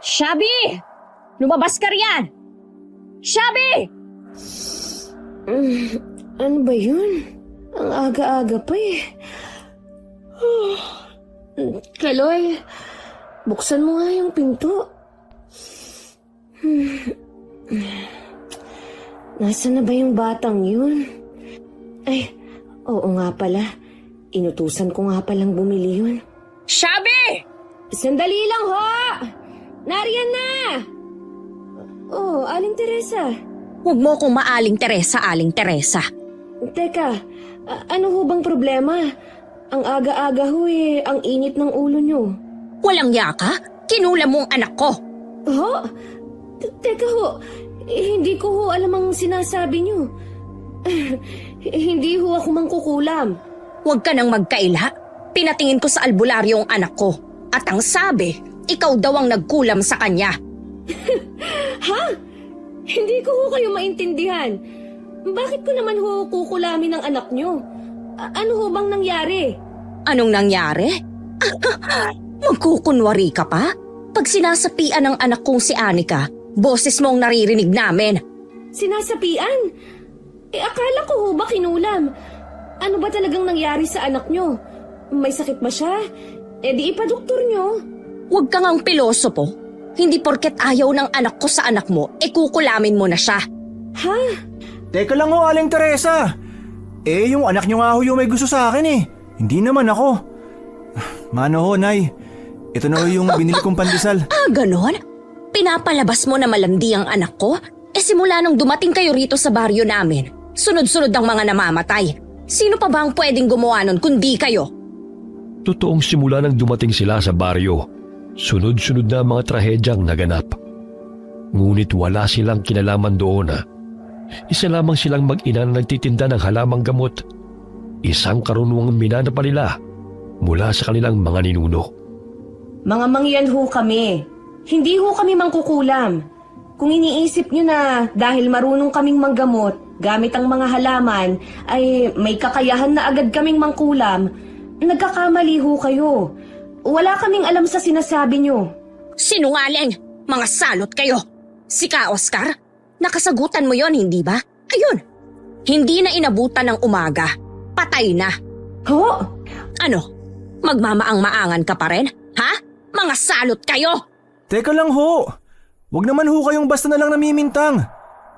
Shabby! Lumabas ka riyan! Shabby! Ano ba yun? Ang aga-aga pa eh. Kaloy, buksan mo nga yung pinto. Nasaan na ba yung batang yun? Ay, oo nga pala. Inutusan ko nga palang bumili yun. Shabby! Sandali lang ho! Nariyan na! Oh, Aling Teresa. Huwag mo kong maaling Teresa, Aling Teresa. Teka, ano ho bang problema? Ang aga-aga ho eh, ang init ng ulo nyo. Walang yaka? Kinula mo ang anak ko. Ho? Teka ho, hindi ko ho alam ang sinasabi nyo. Hindi ho ako mangkukulam. Huwag ka nang magkaila. Pinatingin ko sa albularyo ang anak ko. At ang sabi, ikaw daw ang nagkulam sa kanya. Ha? Hindi ko ho kayo maintindihan. Bakit ko naman ho kukulamin ang anak nyo? Ano ho bang nangyari? Anong nangyari? Magkukunwari ka pa? Pag sinasapian ng anak kong si Anika, boses mo ang naririnig namin. Sinasapian? Akala ko ho ba kinulam? Ano ba talagang nangyari sa anak nyo? May sakit ba siya? Di ipadoktor nyo. Huwag kang ang pilosopo. Hindi porket ayaw ng anak ko sa anak mo, kukulamin mo na siya. Ha? Teka lang ho, Aling Teresa. Yung anak niyo nga ho yung may gusto sa akin eh. Hindi naman ako. Mano ho, Nay. Ito na ho yung binili kong pandesal. Ganon? Pinapalabas mo na malandi ang anak ko? Simula nung dumating kayo rito sa baryo namin, sunod-sunod ang mga namamatay. Sino pa ba ang pwedeng gumawa nun kundi kayo? Totoong simula nang dumating sila sa baryo, sunod-sunod na mga trahedyang naganap. Ngunit wala silang kinalaman doon. Isa lamang silang mag-ina na nagtitinda ng halamang gamot. Isang karunungang minana pa nila mula sa kanilang mga ninuno. Mga mangyan ho kami. Hindi ho kami mangkukulam. Kung iniisip nyo na dahil marunong kaming manggamot gamit ang mga halaman ay may kakayahan na agad kaming mangkulam, nagkakamali ho kayo. Wala kaming alam sa sinasabi nyo. Sinungaling! Mga salot kayo! Sika, Oscar? Nakasagutan mo yon, hindi ba? Ayun! Hindi na inabutan ng umaga. Patay na. Ho? Ano? Magmamaang-maangan ka pa rin? Ha? Mga salot kayo! Teka lang ho. Huwag naman ho kayong basta na lang namimintang.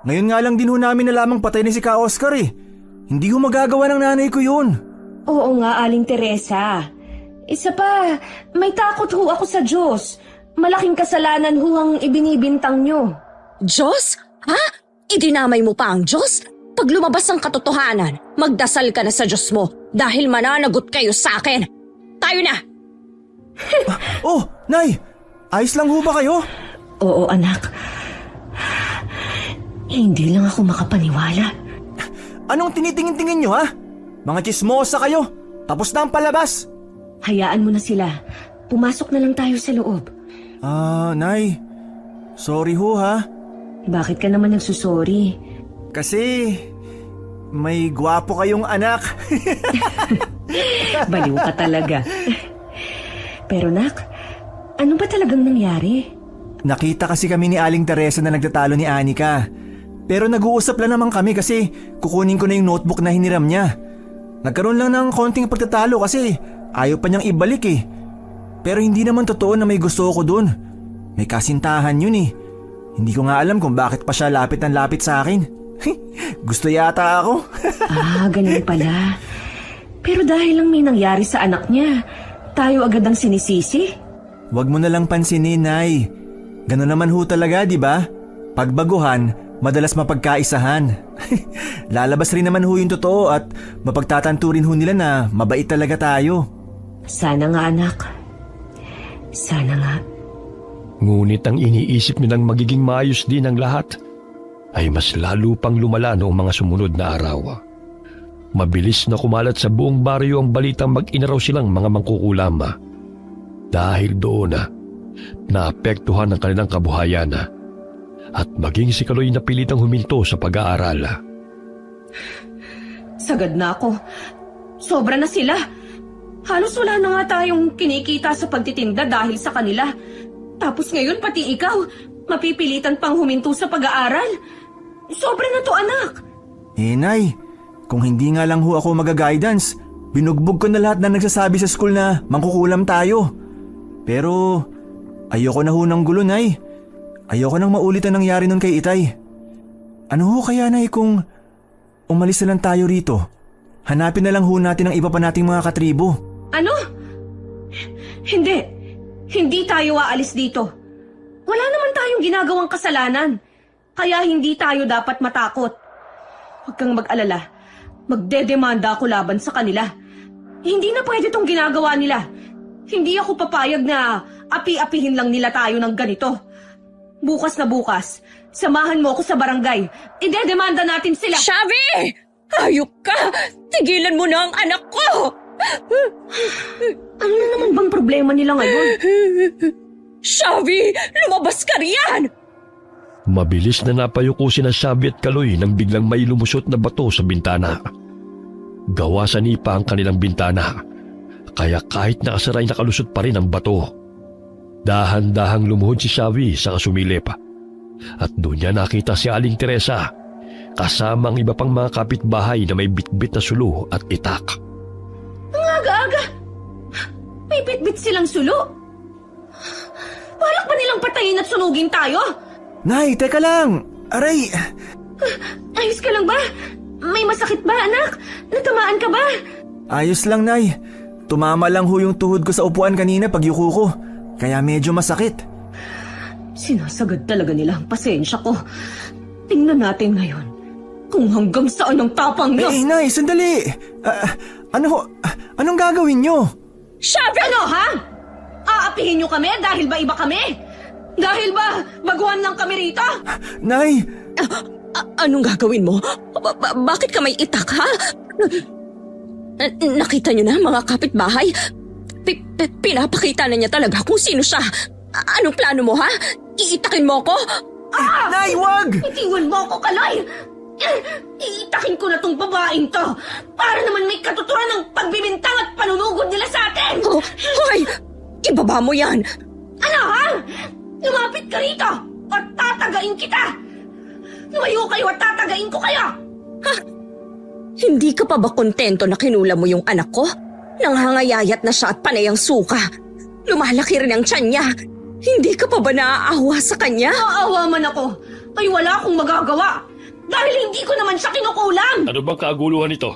Ngayon nga lang din ho namin na lamang patay ni si Ka Oscar eh. Hindi ho magagawa ng nanay ko yun. Oo nga, Aling Teresa. Isa pa, may takot ho ako sa Diyos. Malaking kasalanan ho ang ibinibintang nyo. Diyos? Ha? Idinamay mo pa ang Diyos? Pag lumabas ang katotohanan, magdasal ka na sa Diyos mo dahil mananagot kayo sa akin. Tayo na! Oh, Nay! Ayos lang ho ba kayo? Oo, anak. Hindi lang ako makapaniwala. Anong tinitingin-tingin nyo ha? Mga chismosa kayo. Tapos na ang palabas. Hayaan mo na sila. Pumasok na lang tayo sa loob. Nay. Sorry ho ha. Bakit ka naman nagsusorry? Kasi may gwapo kayong anak. Baliw ka talaga. Pero nak, ano ba talagang nangyari? Nakita kasi kami ni Aling Teresa na nagtatalo ni Anika. Pero nag-uusap lang naman kami kasi kukunin ko na yung notebook na hiniram niya. Nagkaroon lang ng konting pagtatalo kasi ayaw pa niyang ibalik eh. Pero hindi naman totoo na may gusto ko dun. May kasintahan yun eh. Hindi ko nga alam kung bakit pa siya lapit ng lapit sa akin. Gusto yata ako. Ganun pala. Pero dahil lang may nangyari sa anak niya, tayo agad ang sinisisi? Huwag mo na lang pansinin, Nay. Ganun naman ho talaga, di ba? Pagbaguhan, madalas mapagkaisahan. Lalabas rin naman ho yung totoo at mapagtatanto rin ho nila na mabait talaga tayo. Sana nga, anak. Sana nga. Ngunit ang iniisip nilang magiging maayos din ang lahat ay mas lalo pang lumala noong mga sumunod na araw. Mabilis na kumalat sa buong baryo ang balitang mag-ina raw silang mga mangkukulam. Dahil doon, naapektuhan ang kanilang kabuhayan at maging si Kaloy napilitang huminto sa pag-aaral. Sagad na ako. Sobra na sila. Halos wala na nga tayong kinikita sa pagtitinda dahil sa kanila. Tapos ngayon pati ikaw, mapipilitan pang huminto sa pag-aaral. Sobra na to, anak. Nay, kung hindi nga lang ho ako mag-guidance, binugbog ko na lahat na nagsasabi sa school na mangkukulam tayo. Pero ayoko na ho ng gulo, Nay. Ayoko nang maulit ang nangyari nun kay Itay. Ano ho kaya, Nay, kung umalis na lang tayo rito? Hanapin na lang ho natin ang iba pa nating mga katribo. Ano? Hindi. Hindi tayo aalis dito. Wala naman tayong ginagawang kasalanan. Kaya hindi tayo dapat matakot. Huwag kang mag-alala. Magdedemanda ako laban sa kanila. Hindi na pwede tong ginagawa nila. Hindi ako papayag na api-apihin lang nila tayo ng ganito. Bukas na bukas, samahan mo ako sa barangay. Idedemanda natin sila. Shavi! Hayop ka! Tigilan mo na ang anak ko! Ano na naman bang problema nila ngayon? Shavi! Lumabas ka riyan! Mabilis na napayuko sina Shavi at Kaloy nang biglang may lumusot na bato sa bintana. Gawa sa nipa ang kanilang bintana, kaya kahit nakasaray nakalusot pa rin ang bato. Dahan-dahang lumuhod si Shavi sa kasumilip. At doon niya nakita si Aling Teresa, kasama ang iba pang mga kapitbahay na may bitbit na sulo at itak. Ang aga-aga. May bit-bit silang sulo. Balak ba nilang patayin at sunugin tayo? Nay, teka lang! Aray! Ayos ka lang ba? May masakit ba, anak? Natamaan ka ba? Ayos lang, Nay. Tumama lang ho yung tuhod ko sa upuan kanina pag yuko ko. Kaya medyo masakit. Sinasagad talaga nila ang pasensya ko. Tingnan natin ngayon kung hanggang saan ang tapang niyo. Nay, sandali! Anong gagawin nyo? Shavi! Ano, ha? Aapihin niyo kami dahil ba iba kami? Dahil ba baguhan lang kami rito? Nay! Anong gagawin mo? Bakit ka may itak, ha? Nakita niyo na, mga kapitbahay? Pinapakita na niya talaga kung sino siya. Anong plano mo, ha? Iitakin mo ko? Nay, wag! Itiwan mo ako, Kaloy! Iitakin ko na tong babaeng to para naman may katuturan ng pagbibintang at panunugod nila sa atin! Hoy! Ibaba mo yan! Ano, ha? Lumapit ka rito at tatagain kita! Lumayo kayo at tatagain ko kayo! Hindi ka pa ba kontento na kinula mo yung anak ko? Nanghangayayat na siya at panay ang suka. Lumalaki rin ang tiyan niya. Hindi ka pa ba naaawa sa kanya? Naawa man ako ay wala akong magagawa dahil hindi ko naman siya kinukulam! Ano bang kaguluhan ito?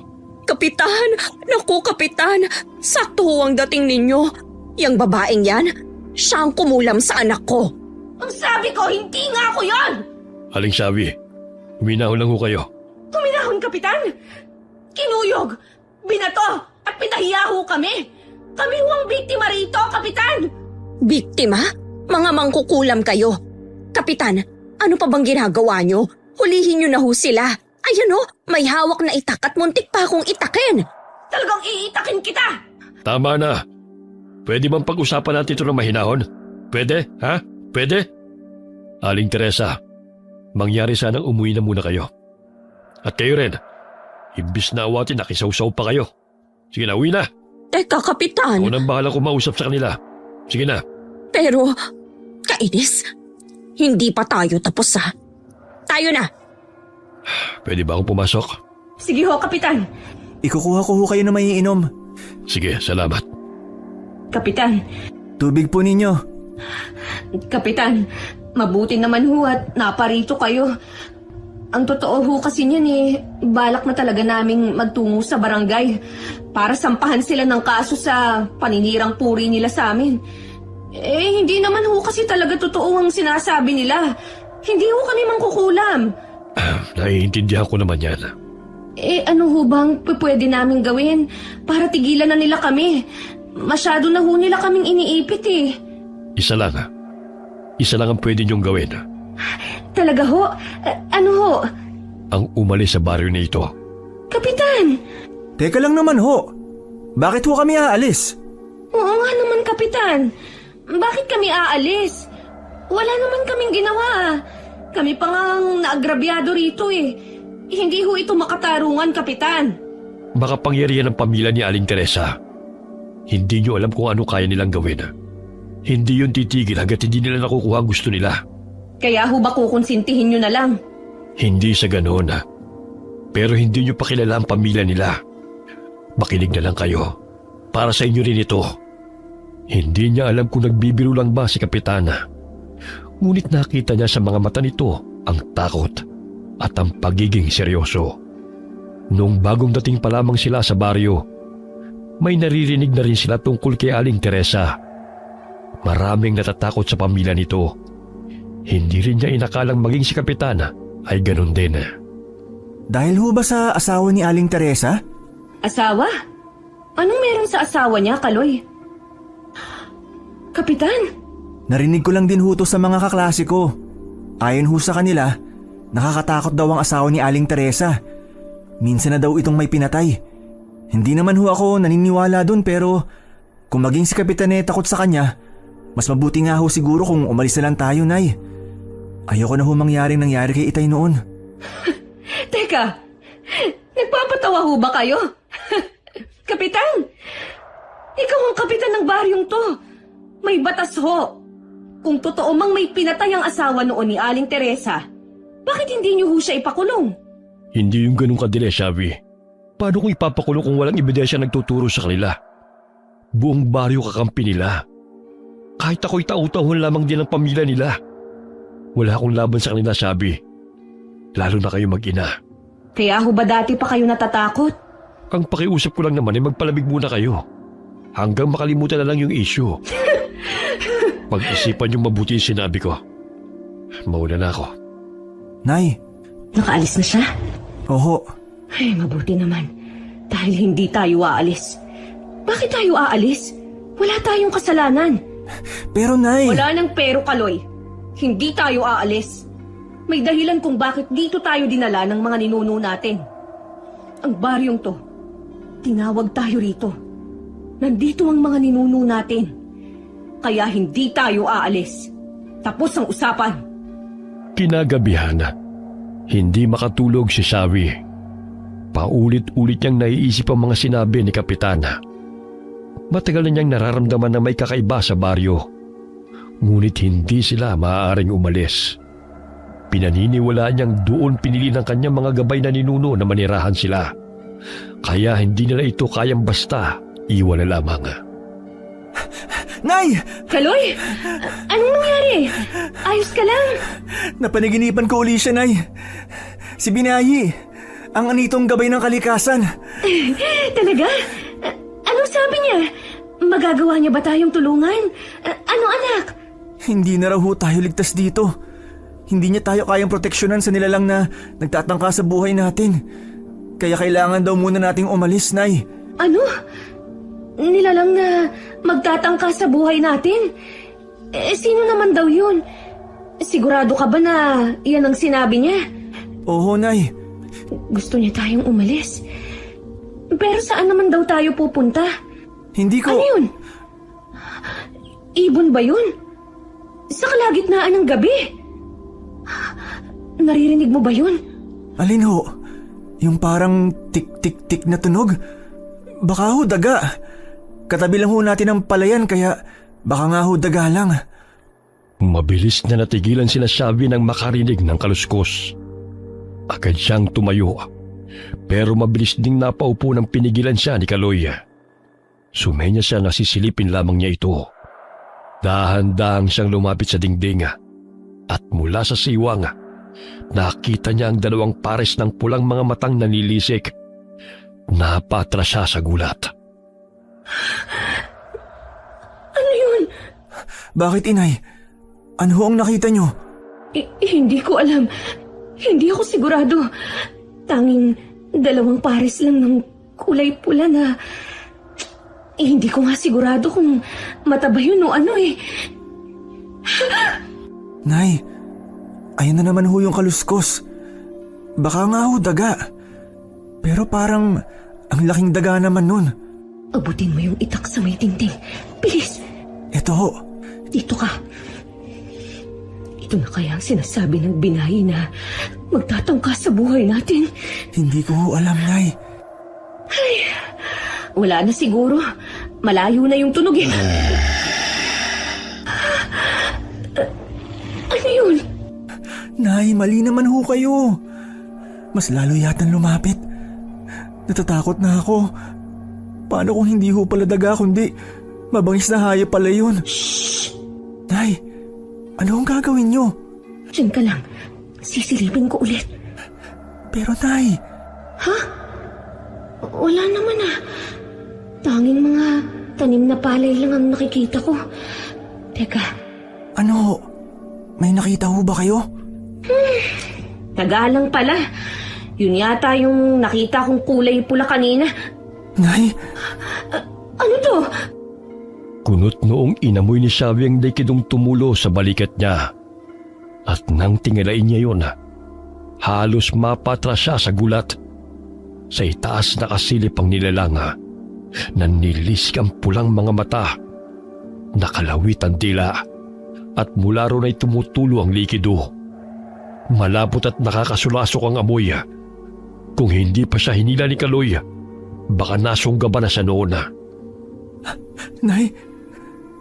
Kapitan! Naku, Kapitan! Sakto ho ang dating ninyo. Yang babaeng yan, siya ang kumulam sa anak ko. Ang sabi ko, hindi nga ako yon! Aling Shavi, huminahon lang ho kayo. Tuminahon, Kapitan! Kinuyog, binato, at pinahiya ho kami! Kami ho ang biktima rito, Kapitan! Biktima? Mga mangkukulam kayo. Kapitan, ano pa bang ginagawa nyo? Hulihin nyo na ho sila. Ayan o, may hawak na itak at muntik pa akong itakin. Talagang iitakin kita! Tama na. Pwede bang pag-usapan natin ito ng mahinahon? Pwede? Ha? Pwede? Aling Teresa, mangyari sanang umuwi na muna kayo. At kayo rin, imbis na awatin, nakisawsaw pa kayo. Sige na, uwi na. Teka, Kapitan. Ako nang bahala kumausap sa kanila. Sige na. Pero, kainis, hindi pa tayo tapos ha. Tayo na. Pwede ba akong pumasok? Sige ho, Kapitan. Ikukuha ko ho kayo na maiinom. Sige, salamat. Kapitan, Tubig po ninyo. Kapitan, mabuti naman ho at naparito kayo. Ang totoo ho kasi niyan balak na talaga naming magtungo sa barangay para sampahan sila ng kaso sa paninirang puri nila sa amin. Hindi naman ho kasi talaga totoo ang sinasabi nila. Hindi ho kami mangkukulam. Naiintindihan ko naman yan. Ano ho bang pwede namin gawin para tigilan na nila kami? Masyado na ho nila kaming iniipit Isa lang. Isa lang ang pwede niyong gawin. Talaga ho? Ano ho? Ang umalis sa baryo na ito. Kapitan! Teka lang naman ho. Bakit ho kami aalis? Oo nga naman, Kapitan. Bakit kami aalis? Wala naman kaming ginawa. Kami pa ngang naagrabyado rito Hindi ho ito makatarungan, Kapitan. Makapangyarihan ng pamilya ni Aling Teresa. Hindi niyo alam kung ano kaya nilang gawin. Hindi yun titigil hanggat hindi nila nakukuha ang gusto nila. Kaya ho ba kukonsintihin nyo na lang? Hindi sa ganoon. Pero hindi nyo pa kilala ang pamilya nila. Makinig na lang kayo. Para sa inyo rin ito. Hindi niya alam kung nagbibiro lang ba si Kapitana. Ngunit nakita niya sa mga mata nito ang takot at ang pagiging seryoso. Noong bagong dating pa lamang sila sa baryo, may naririnig na rin sila tungkol kay Aling Teresa. Maraming natatakot sa pamilya nito. Hindi rin niya inakalang maging si Kapitana ay ganun din. Dahil ho ba sa asawa ni Aling Teresa? Asawa? Anong meron sa asawa niya, Kaloy? Kapitan? Narinig ko lang din ho to sa mga kaklase ko. Ayon ho sa kanila, nakakatakot daw ang asawa ni Aling Teresa. Minsan na daw itong may pinatay. Hindi naman ho ako naniniwala dun pero kung maging si Kapitan takot sa kanya, mas mabuti nga ho siguro kung umalis na lang tayo, Nay. Ayoko na ho mangyaring nangyari kay Itay noon. Teka, nagpapatawa ho ba kayo? Kapitan! Ikaw ang kapitan ng baryong to. May batas ho. Kung totoo mang may pinatay ang asawa noon ni Aling Teresa, bakit hindi niyo ho siya ipakulong? Hindi yung ganun kadili, Xavi. Paano kung ipapakulong kung walang ebidensya nagtuturo sa kanila? Buong baryo kakampi nila. Kahit ako'y tau-tauhan lamang din ang pamilya nila. Wala akong laban sa kanila, Xavi. Lalo na kayo mag-ina. Kaya ho ba dati pa kayo natatakot? Ang pakiusap ko lang naman ay magpalamig muna kayo. Hanggang makalimutan na lang yung issue. Pag-isipan yung mabuti yung sinabi ko. Mauna na ako. Nay. Nakaalis na siya? Oho. Ay, mabuti naman. Dahil hindi tayo aalis. Bakit tayo aalis? Wala tayong kasalanan. Pero Nay... Wala nang pero, Kaloy. Hindi tayo aalis. May dahilan kung bakit dito tayo dinala ng mga ninuno natin. Ang baryong to, tinawag tayo rito. Nandito ang mga ninuno natin. Kaya hindi tayo aalis. Tapos ang usapan. Kinagabihan, hindi makatulog si Xavi. Paulit-ulit niyang naiisip ang mga sinabi ni Kapitana. Matagal na niyang nararamdaman na may kakaiba sa baryo. Ngunit hindi sila maaaring umalis. Pinaniniwalaan niyang doon pinili ng kanyang mga gabay na ninuno na manirahan sila. Kaya hindi nila ito kayang basta iwan na lamang. Nay! Kaloy! Anong nangyari? Ayos ka lang? Napanaginipan ko uli siya, Nay. Si Binayi. Ang anitong gabay ng kalikasan. Talaga? Anong sabi niya? Magagawa niya ba tayong tulungan? Ano, anak? Hindi na raw ho tayo ligtas dito. Hindi niya tayo kayang proteksyonan sa nilalang na nagtatangka sa buhay natin. Kaya kailangan daw muna nating umalis, Nay. Ano? Nilalang na magtatangka sa buhay natin? Sino naman daw yun? Sigurado ka ba na yan ang sinabi niya? Oo, Nay. Gusto niya tayong umalis. Pero saan naman daw tayo pupunta? Hindi ko... Ano yun? Ibon ba yun? Sa kalagitnaan ng gabi? Naririnig mo ba yun? Alin ho? Yung parang tik-tik-tik na tunog? Baka ho daga. Katabi lang ho natin ang palayan kaya baka nga ho daga lang. Mabilis na natigilan sila Xavi nang makarinig ng kaluskos. Agad siyang tumayo. Pero mabilis ding napaupo nang pinigilan siya ni Kaloy. Sumenya siya na sisilipin lamang niya ito. Dahan-dahang siyang lumapit sa dingding. At mula sa siwang, nakita niya ang dalawang pares ng pulang mga matang nanilisik. Napatras siya sa gulat. Ano yun? Bakit, Inay? Ano ho ang nakita niyo? Hindi ko alam. Hindi ako sigurado. Tanging dalawang pares lang ng kulay pula na... hindi ko nga sigurado kung mata ba yun o ano eh. Nay, ayun na naman ho yung kaluskos. Baka nga ho daga. Pero parang ang laking daga naman nun. Abutin mo yung itak sa may dingding. Bilis! Ito ho. Dito ka. Ito na kaya ang sinasabi ng Binayi na magtatangka sa buhay natin? Hindi ko ho alam, Nay. Wala na siguro. Malayo na yung tunog eh. Ano yun? Nay, mali naman ho kayo. Mas lalo yatang lumapit. Natatakot na ako. Paano kung hindi ho pala daga kundi mabangis na hayop pala yun? Shh! Nay, ano ang gagawin nyo? Diyan ka lang. Sisilipin ko ulit. Pero Nay, Wala naman ah. Tanging mga tanim na palay lang ang nakikita ko. Teka, ano? May nakita ho ba kayo? nagalang pala. Yun yata yung nakita kong kulay pula kanina. Nay, Ano to? Kunot noong inamoy ni Xavi ang daikidong tumulo sa balikat niya. At nang tingalain niya yun, halos mapatras siya sa gulat. Sa itaas nakasilip ang nilalanga. Nanilisik ang pulang mga mata. Nakalawit ang dila. At mula ron ay tumutulo ang likido. Malapot at nakakasulasok ang amoy. Kung hindi pa siya hinila ni Kaloy, baka nasunggaban na siya noon.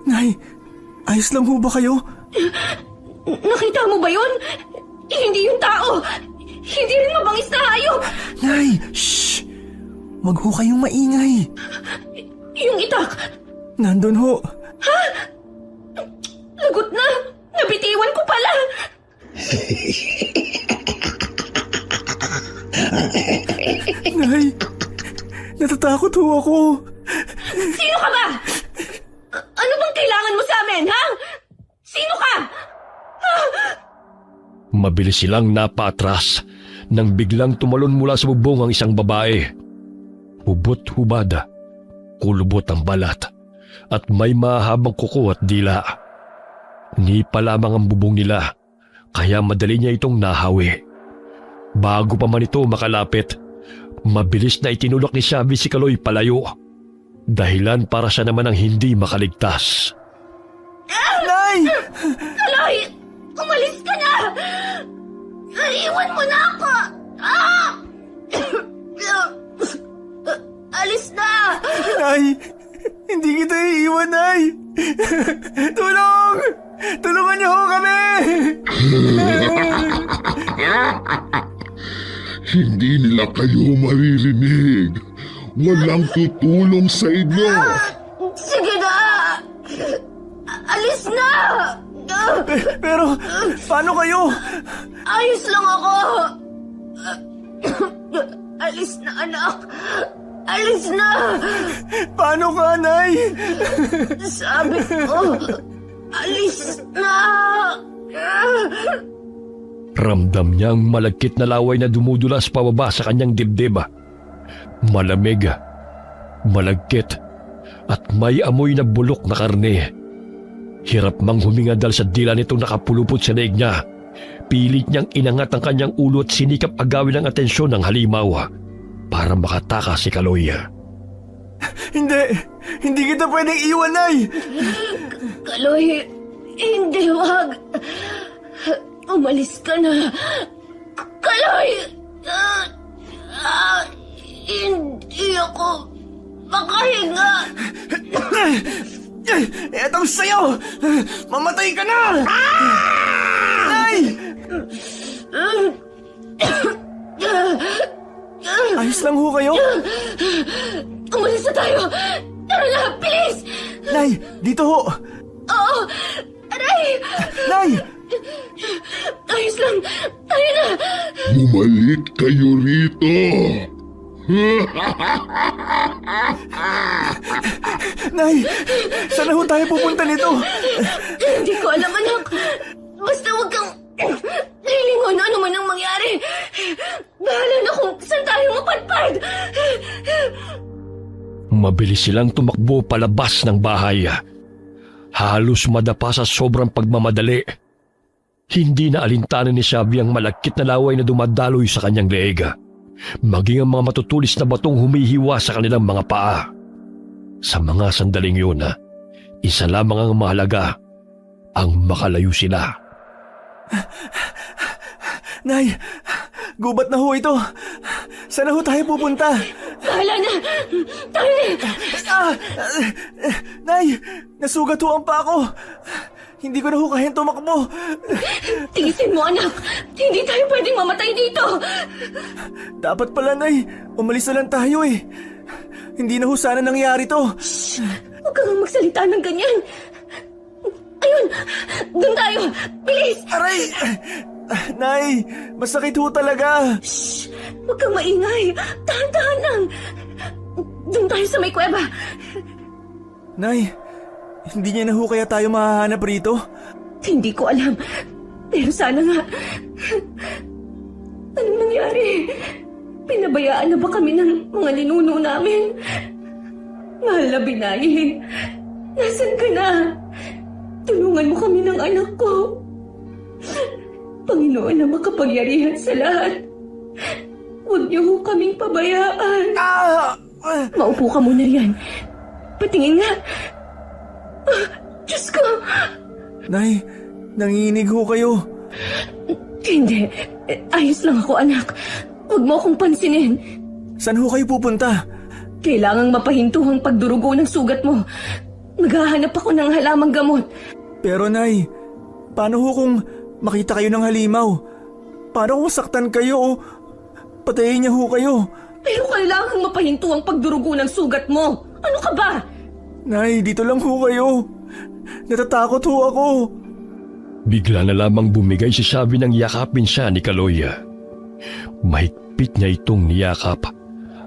Nay, ayos lang ho ba kayo? Nakita mo ba yun? Hindi yung tao. Hindi rin mabangis na hayop. Nay, shh! Wag ho kayong maingay. Yung itak. Nandun ho. Lagot na. Nabitiwan ko pala. Nay, natatakot ho ako. Sino ka ba? Ano bang kailangan mo sa amin, ha? Sino ka? Mabilis silang napaatras nang biglang tumalon mula sa bubong ang isang babae. Hubot-hubad, kulubot ang balat, at may mahabang kuko at dila. Nipa lamang ang bubong nila, kaya madali niya itong nahawi. Bago pa man ito makalapit, mabilis na itinulak ni Xavi si Kaloy palayo. Dahilan para siya naman ang hindi makaligtas. Nay! Kaloy! Umalis ka na! Iwan mo na ako! Alis na! Nay! Hindi kita iiwan, Nay! Tulong! Tulungan niyo ho kami! Hindi nila kayo maririnig. Walang tutulong sa inyo. Sige na! Alis na! Pero, paano kayo? Ayos lang ako! Alis na, anak! Alis na! Paano ka, Nay? Sabi ko, alis na! Ramdam niyang malagkit na laway na dumudulas pababa sa kanyang dibdib. Malamig, malagkit, at may amoy na bulok na karne. Hirap mang huminga dahil sa dila nitong nakapulupot sa leeg niya. Pilit niyang inangat ang kanyang ulo at sinikap agawin ang atensyon ng halimaw para makatakas si Kaloy. Hindi kita pwedeng iwan, Nay! Kaloy, hindi, wag. Umalis ka na. Kaloy! Hindi ako makahinga. Etong sa'yo! Mamatay ka na! Nay! Ayos lang ho kayo? Umalis na tayo. Tara na, please. Nay, dito ho! Oo, aray. Nay! Ayos lang. Tayo na. Bumalik kayo rito. Nay! Saan ho tayo pupunta nito? Hindi ko alam, anak. Basta huwag kang lilingon ano man ang mangyari. Bahala na kung saan tayo mapadpad. Mabilis silang tumakbo palabas ng bahay. Halos madapa sa sobrang pagmamadali. Hindi na alintanan ni Xavi ang malagkit na laway na dumadaloy sa kanyang leeg. Maging ang mga matutulis na batong humihiwa sa kanilang mga paa. Sa mga sandaling yun, isa lamang ang mahalaga, ang makalayo sila. Nay! Gubat na ho ito! Saan na ho tayo pupunta? Bahala na. Tayo na. Nay! Nasugat ho ang paa ko! Hindi ko na ho kayang tumakbo. Tiisin mo, anak. Hindi tayo pwedeng mamatay dito. Dapat pala, Nay. Umalis na lang tayo eh. Hindi na ho sana nangyari to. Huwag kang magsalita ng ganyan. Ayun, doon tayo. Bilis! Aray! Nay, masakit ho talaga. Huwag kang maingay. Tahan-tahan lang. Doon tayo sa may kuweba. Nay, hindi niya na ho kaya tayo mahahanap rito? Hindi ko alam. Pero sana nga. Anong nangyari? Pinabayaan na ba kami ng mga ninuno namin? Mahal na binayin. Nasaan ka na? Tulungan mo kami ng anak ko. Panginoon na makapangyarihan sa lahat. Huwag niyo ho kaming pabayaan. Maupo ka muna riyan. Patingin nga. Diyos ko! Nay, nanginginig ho kayo. Hindi. Ayos lang ako, anak. Huwag mo akong pansinin. Saan ho kayo pupunta? Kailangang mapahinto ang pagdurugo ng sugat mo. Maghahanap ako ng halamang gamot. Pero Nay, paano ho kung makita kayo ng halimaw? Paano kung saktan kayo o patayin niya ho kayo? Pero kailangang mapahinto ang pagdurugo ng sugat mo. Ano ka ba? Nay, dito lang ho kayo. Natatakot ho ako. Bigla na lamang bumigay si Sabi ng yakapin siya ni Kaloya. Mahigpit niya itong niyakap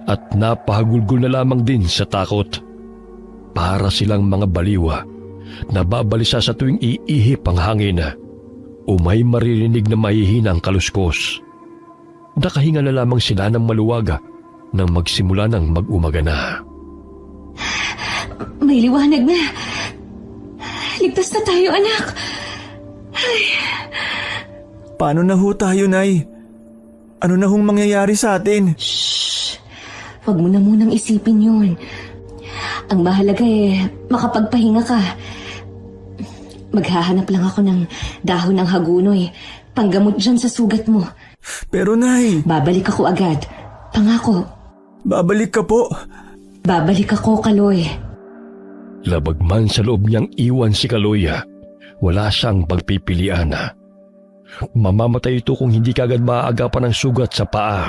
at napahagulgol na lamang din sa takot. Para silang mga baliwa na babalisa sa tuwing iihip ang hangin o may maririnig na mahihinang kaluskos. Nakahinga na lamang sila ng maluwaga nang magsimula ng mag-umaga na. May liwanag na. Ligtas na tayo, anak. Paano na ho tayo, Nay? Ano na hong mangyayari sa atin? Huwag mo na munang isipin yun. Ang mahalaga makapagpahinga ka. Maghahanap lang ako ng dahon ng hagunoy. Panggamot dyan sa sugat mo. Pero Nay, Babalik ako agad. Pangako. babalik ka po. Babalik ako, Kaloy. Labag man sa loob niyang iwan si Kaloya, wala siyang pagpipilian. Mamamatay ito kung hindi kagad maaagapan ng sugat sa paa.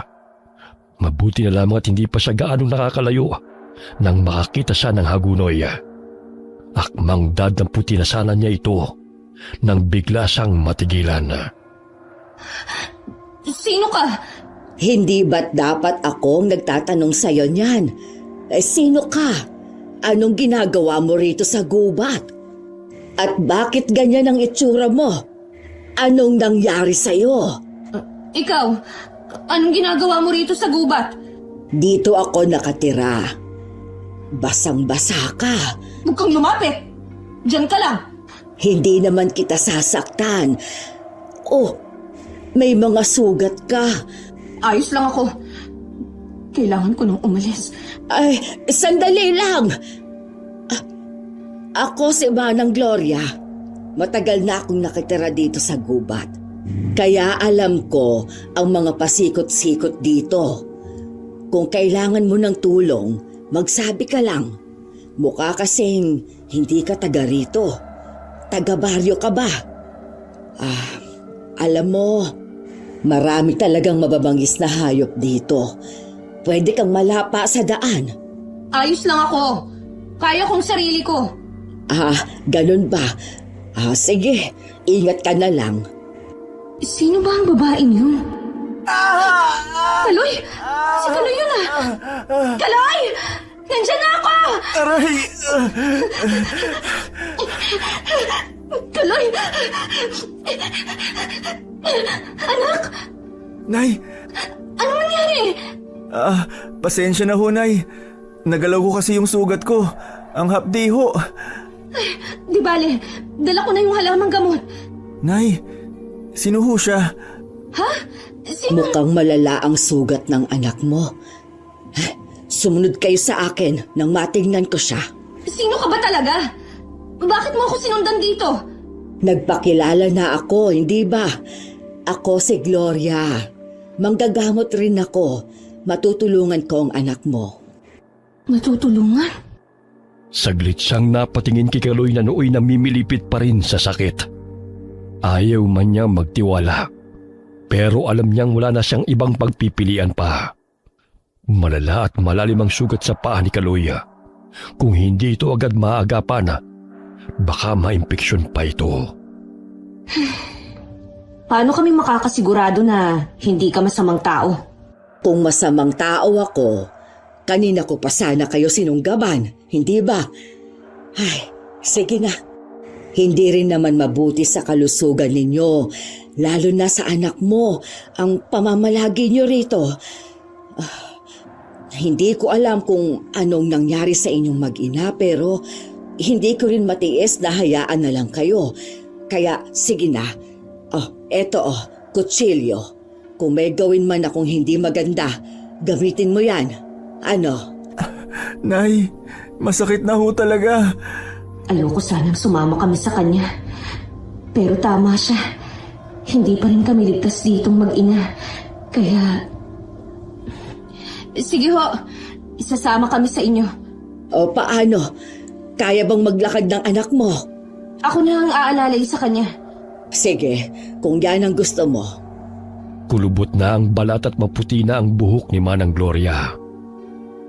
Mabuti na lamang at hindi pa siya gaanong nakakalayo nang makakita siya ng hagunoy. Akmang dadamputin na sana niya ito nang bigla siyang matigilan. Sino ka? Hindi ba't dapat akong nagtatanong sa'yo niyan? Sino ka? Anong ginagawa mo rito sa gubat? At bakit ganyan ang itsura mo? Anong nangyari sa'yo? Ikaw, anong ginagawa mo rito sa gubat? Dito ako nakatira. Basang-basa ka. Huwag kang lumapit. Diyan ka lang. Hindi naman kita sasaktan. Oh, may mga sugat ka. Ayos lang ako. Kailangan ko nang umalis. Ay, sandali lang. Ako si Manang Gloria. Matagal na akong nakitira dito sa gubat. Kaya alam ko ang mga pasikot-sikot dito. Kung kailangan mo ng tulong, magsabi ka lang. Mukha kasing hindi ka taga rito. Taga baryo ka ba? Alam mo, marami talagang mababangis na hayop dito. Pwede kang malapa sa daan. Ayos lang ako. Kaya kong sarili ko. Ganun ba? Sige, ingat ka na lang. Sino ba ang babaeng yun? Kaloy! Si Kaloy yun Kaloy! Nandiyan na ako! Aray! Kaloy! Anak! Nay! Anong nangyari? Pasensya na ho, Nay. Nagalaw ko kasi yung sugat ko. Ang hapdi ho. Di bale, dala ko na yung halamang gamot. Nay, sino ho siya? Ha? Sino? Mukhang malala ang sugat ng anak mo. Sumunod kayo sa akin nang matingnan ko siya. Sino ka ba talaga? Bakit mo ako sinundan dito? Nagpakilala na ako, hindi ba? Ako si Gloria. Manggagamot rin ako. Matutulungan ko ang anak mo. Matutulungan? Saglit siyang napatingin kay Kaloy na nooy namimilipit pa rin sa sakit. Ayaw man niya magtiwala, pero alam niyang wala na siyang ibang pagpipilian pa. Malala at malalim ang sugat sa paa ni Kaloy. Kung hindi ito agad maagapan, baka maimpeksyon pa ito. Paano kami makakasigurado na hindi ka masamang tao? Kung masamang tao ako, kanina ko pa sana kayo sinunggaban, hindi ba? Ay, sige na. Hindi rin naman mabuti sa kalusugan ninyo, lalo na sa anak mo, ang pamamalagi nyo rito. Hindi ko alam kung anong nangyari sa inyong mag-ina, pero hindi ko rin matiis na hayaan na lang kayo. Kaya sige na. Eto kutsilyo. Kung may gawin man akong hindi maganda, gamitin mo yan. Ano? Nay, masakit na ho talaga. Ayoko sanang sumama kami sa kanya. Pero tama siya. Hindi pa rin kami ligtas ditong mag-ina. Kaya... Sige ho, isasama kami sa inyo. O paano? Kaya bang maglakad ng anak mo? Ako na ang aalalay sa kanya. Sige, kung yan ang gusto mo. Kulubot na ang balat at maputi na ang buhok ni Manang Gloria.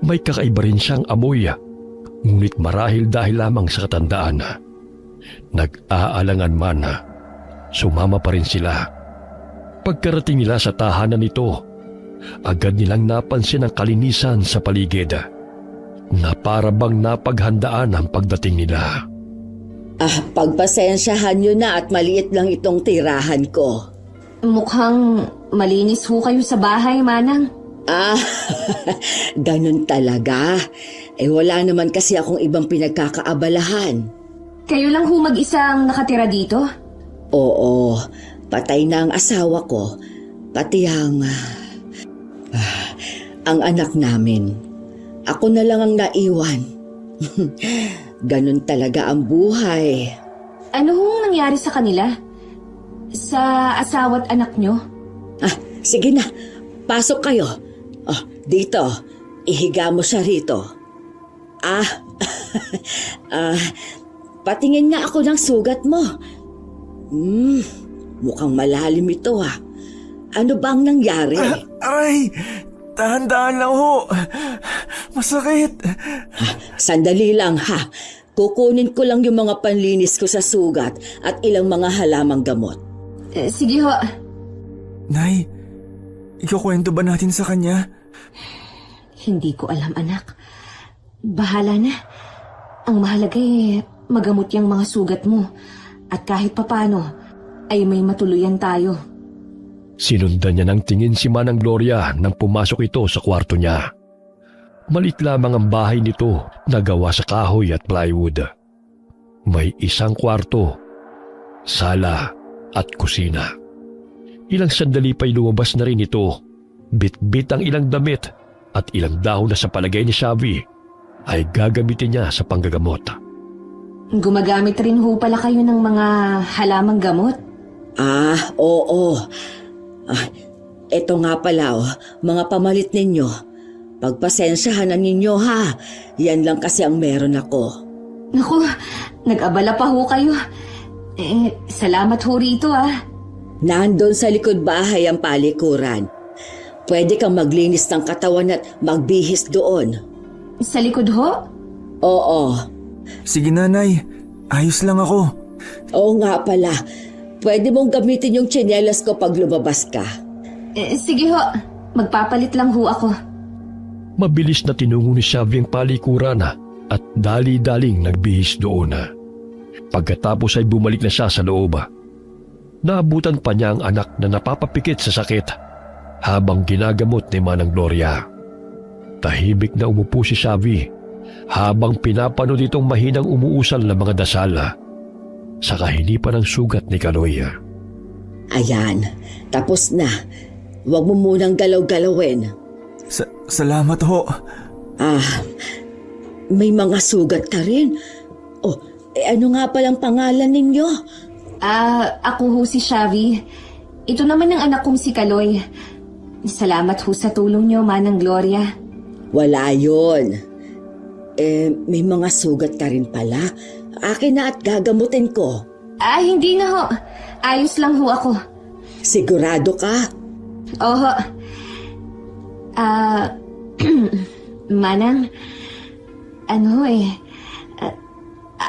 May kakaiba rin siyang amoy, ngunit marahil dahil lamang sa katandaan. Nag-aalangan man, sumama pa rin sila. Pagkarating nila sa tahanan nito, agad nilang napansin ang kalinisan sa paligid, na para bang napaghandaan ang pagdating nila. Pagpasensyahan nyo na at maliit lang itong tirahan ko. Mukhang malinis ho kayo sa bahay, Manang. Ganun talaga. Wala naman kasi akong ibang pinagkakaabalahan. Kayo lang ho mag-isa ang nakatira dito? Oo, patay na ang asawa ko. Pati ang anak namin. Ako na lang ang naiwan. Ganun talaga ang buhay. Ano hong nangyari sa kanila? Sa asawa't anak nyo? Sige na, pasok kayo. Dito, ihiga mo siya rito. Patingin nga ako ng sugat mo. Mukhang malalim ito Ano bang nangyari? Aray, dahan-dahan lang ho. Masakit. Sandali lang Kukunin ko lang yung mga panlinis ko sa sugat at ilang mga halamang gamot. Sige ho. Nay, ikukwento ba natin sa kanya? Hindi ko alam, anak. Bahala na. Ang mahalaga magamot yung mga sugat mo. At kahit papano, ay may matuluyan tayo. Sinundan niya ng tingin si Manang Gloria nang pumasok ito sa kwarto niya. Malit lamang ang bahay nito na gawa sa kahoy at plywood. May isang kwarto, sala at kusina. Ilang sandali pa'y lumabas na rin ito. Bit-bit ang ilang damit at ilang dahon na sa palagay ni Xavi ay gagamitin niya sa panggagamot. Gumagamit rin ho pala kayo ng mga halamang gamot? Oo. Eto nga pala mga pamalit ninyo. Pagpasensyahan na ninyo Yan lang kasi ang meron ako. Naku, nag-abala pa ho kayo. Salamat ho rito Nandun sa likod bahay ang palikuran. Pwede kang maglinis ng katawan at magbihis doon. Sa likod ho? Oo. Sige nanay, ayos lang ako. Oo nga pala. Pwede mong gamitin yung tsinelas ko pag lumabas ka. Sige ho, magpapalit lang ho ako. Mabilis na tinungo ni Xavi ang palikuran at dali-daling nagbihis doon. Pagkatapos ay bumalik na siya sa loob. Naabutan pa niya ang anak na napapapikit sa sakit habang ginagamot ni Manang Gloria. Tahimik na umupo si Xavi habang pinapanood itong mahinang umuusal na mga dasal sa kahilipan ng sugat ni Kaloy. Ayan, tapos na. Huwag mo munang galaw-galawin. Salamat ho. May mga sugat ka rin. Ano nga palang pangalan ninyo? Ako ho si Xavi. Ito naman ang anak kong si Kaloy. Salamat ho sa tulong niyo, Manang Gloria. Wala yun. May mga sugat ka rin pala. Akin na at gagamutin ko. Hindi na ho. Ayos lang ho ako. Sigurado ka? Oho. Manang,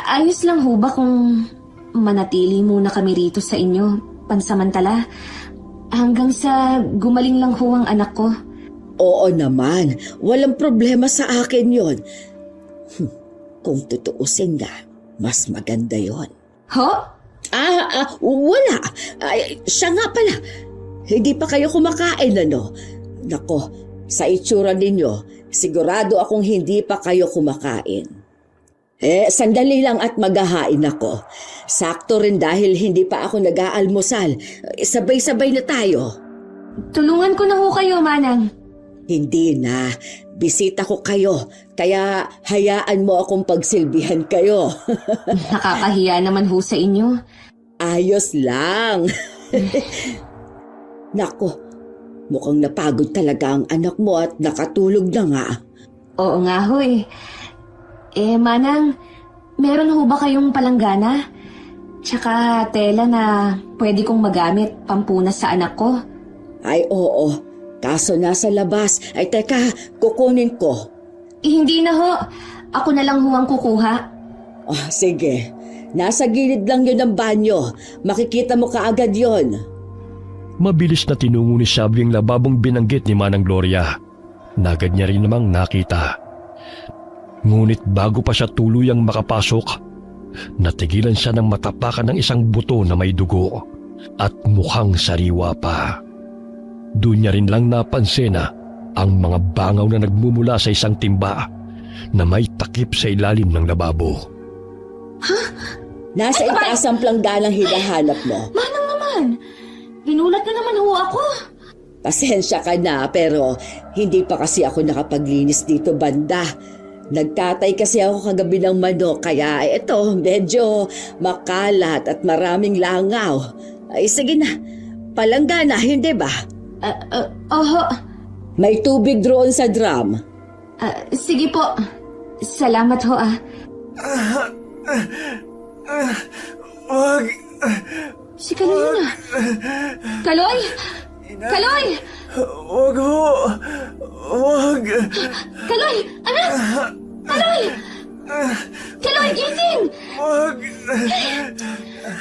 ayos lang ho ba kung manatili muna kami rito sa inyo, pansamantala, hanggang sa gumaling lang ho ang anak ko? Oo naman, walang problema sa akin yon. Kung tutuusin nga, mas maganda yon. Ho? Wala. Siya nga pala. Hindi pa kayo kumakain, ano? Nako, sa itsura ninyo, sigurado akong hindi pa kayo kumakain. Sandali lang at maghahain ako. Sakto rin dahil hindi pa ako nag-aalmusal. Sabay-sabay na tayo. Tulungan ko na ho kayo, Manang. Hindi na. Bisita ko kayo. Kaya hayaan mo akong pagsilbihan kayo. Nakakahiya naman ho sa inyo. Ayos lang. Nako, mukhang napagod talaga ang anak mo at nakatulog na nga. Oo nga ho eh. Manang, meron ho ba kayong palanggana? Tsaka tela na pwede kong magamit pampunas sa anak ko? Ay oo, kaso nasa labas. Ay teka, kukunin ko. Hindi na ho. Ako na lang ho ang kukuha. Sige, nasa gilid lang yun ng banyo. Makikita mo kaagad yon. Mabilis na tinungo ni Shabby ang lababong binanggit ni Manang Gloria. Nagad niya rin namang nakita. Ngunit bago pa siya tuluyang makapasok, natigilan siya ng matapakan ng isang buto na may dugo at mukhang sariwa pa. Doon niya rin lang napansin na ang mga bangaw na nagmumula sa isang timba na may takip sa ilalim ng lababo. Nasa itaas ang plangganang hinahanap mo. Manang naman, ginulat na naman ho ako. Pasensya ka na pero hindi pa kasi ako nakapaglinis dito banda. Nagtatay kasi ako kagabi ng manok kaya ito medyo makalat at maraming langaw. Ay sige na, palanggana hindi ba? Oho. May tubig doon sa drum. Sige po. Salamat ho Wag! Si Kaloy na. Kaloy! Kaloy! Wag ho! Wag! Kaloy! Anak! Kaloy! Kaloy, gising! Wag!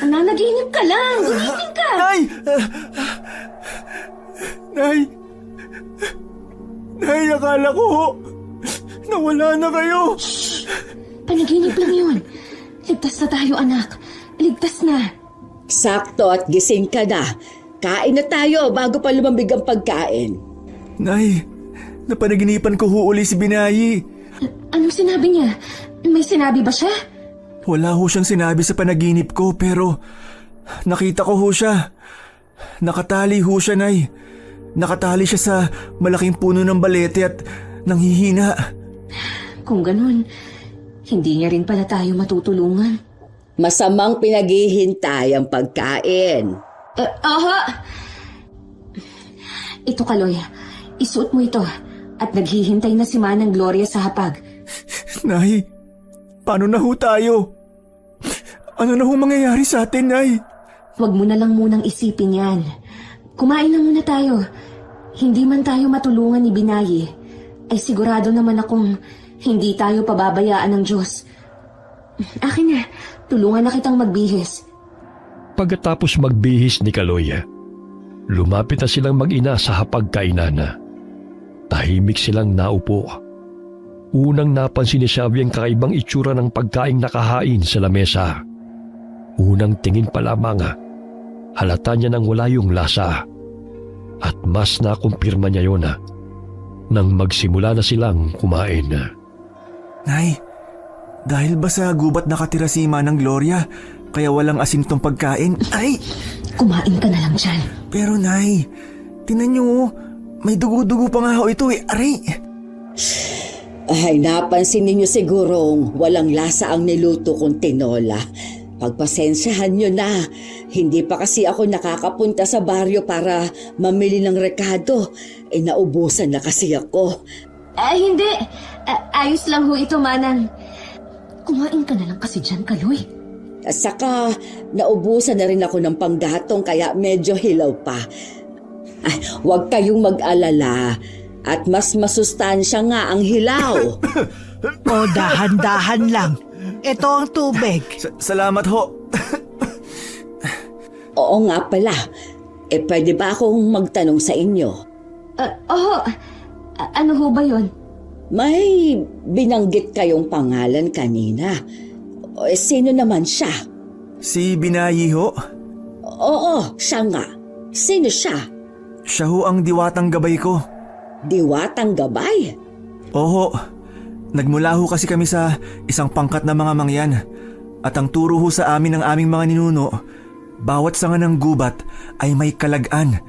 Nananaginip ka lang. Gumising ka. Nay! Nay! Nay, akala ko nawala na kayo. Panaginip lang yun. Ligtas na tayo, anak. Ligtas na. Sakto at gising ka na. Kain na tayo bago pa lumambig ang pagkain. Nay, napanaginipan ko ho uli si Binayi. Anong sinabi niya? May sinabi ba siya? Wala ho siyang sinabi sa panaginip ko pero nakita ko ho siya. Nakatali ho siya, Nay. Nakatali siya sa malaking puno ng balete at nanghihina. Kung ganun, hindi niya rin pala tayo matutulungan. Masamang pinaghihintay ang pagkain. Aha! Ito, Kaloy. Isuot mo ito at naghihintay na si Manang Gloria sa hapag. Nay, paano na ho tayo? Ano na ho mangyayari sa atin, Nay? Huwag mo na lang munang isipin yan. Kumain na muna tayo. Hindi man tayo matulungan ni Binayi, ay sigurado naman akong hindi tayo pababayaan ng Diyos. Akin na, tulungan na kitang magbihis. Pagkatapos magbihis ni Kaloy, lumapit na silang mag-ina sa hapagkainan. Tahimik silang naupo. Unang napansin ni Shabby ang kakaibang itsura ng pagkaing nakahain sa lamesa. Unang tingin pa lamang, halata niya nang wala yung lasa. At mas nakumpirma niya yun nang magsimula na silang kumain. Nay, dahil ba sa gubat nakatira si Manang Gloria, kaya walang asin tong pagkain? Ay! Kumain ka na lang dyan. Pero Nay, tinan niyo, may dugo-dugo pa nga ho ito eh. Aray! Ay, napansin ninyo sigurong walang lasa ang niluto kong tinola. Pagpasensyahan nyo na. Hindi pa kasi ako nakakapunta sa baryo para mamili ng rekado. Naubusan na kasi ako. Hindi. Ayos lang ho ito, Manang. Kumain ka na lang kasi dyan, Kaloy. At saka, naubusan na rin ako ng panggatong kaya medyo hilaw pa. Ay, huwag kayong mag-alala. At mas masustansya nga ang hilaw. O dahan-dahan lang. Ito ang tubig. Salamat ho. Oo nga pala. Pwede ba akong magtanong sa inyo? Ano ho ba yun? May binanggit kayong pangalan kanina. Sino naman siya? Si Binayi ho. Oo, siya nga. Sino siya? Siya ho ang diwatang gabay ko. Diwatang gabay? Oho. Nagmula ho kasi kami sa isang pangkat na mga mangyan. At ang turo ho sa amin ng aming mga ninuno, bawat sanga ng gubat ay may kalagan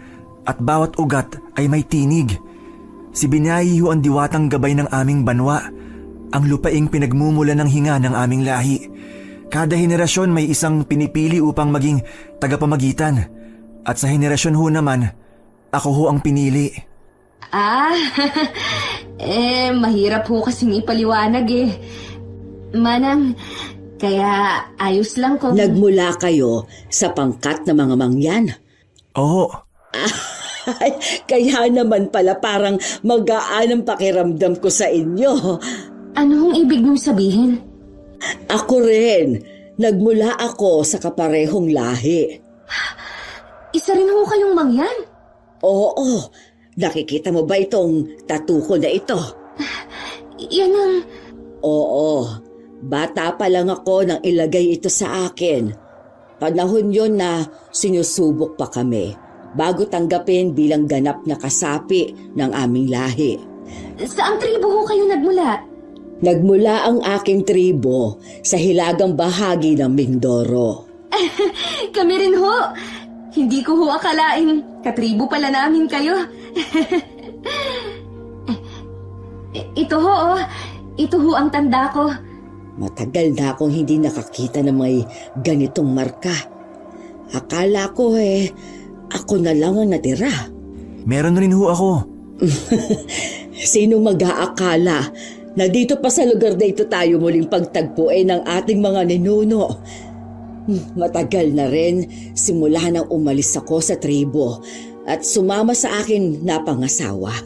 at bawat ugat ay may tinig. Si Binayi ho ang diwatang gabay ng aming banwa, ang lupaing pinagmumula ng hinga ng aming lahi. Kada henerasyon may isang pinipili upang maging tagapamagitan. At sa henerasyon ho naman, ako ho ang pinili. Mahirap ho kasing ipaliwanag eh. Manang, kaya ayos lang kung... Nagmula kayo sa pangkat ng mga mangyan? Oo. Ay, kaya naman pala parang magaan ang pakiramdam ko sa inyo. Ano hong ibig mong sabihin? Ako rin. Nagmula ako sa kaparehong lahi. Isa rin ho kayong mangyan? Oo. Nakikita mo ba itong tattoo ko na ito? Yan ang... Oo. Bata pa lang ako nang ilagay ito sa akin. Panahon yon na sinusubok pa kami bago tanggapin bilang ganap na kasapi ng aming lahi. Saang tribo ho kayo nagmula? Nagmula ang aking tribo sa hilagang bahagi ng Mindoro. Kami rin ho. Hindi ko ho akalain katribo pala namin kayo. Ito ho, oh. Ito ho ang tanda ko. Matagal na akong hindi nakakita ng may ganitong marka. Akala ko ako na lang ang natira. Meron rin ho ako. Sino mag-aakala na dito pa sa lugar na ito tayo muling pagtagpuin ng ating mga ninuno? Matagal na rin simula nang umalis ako sa tribo at sumama sa akin na pangasawa.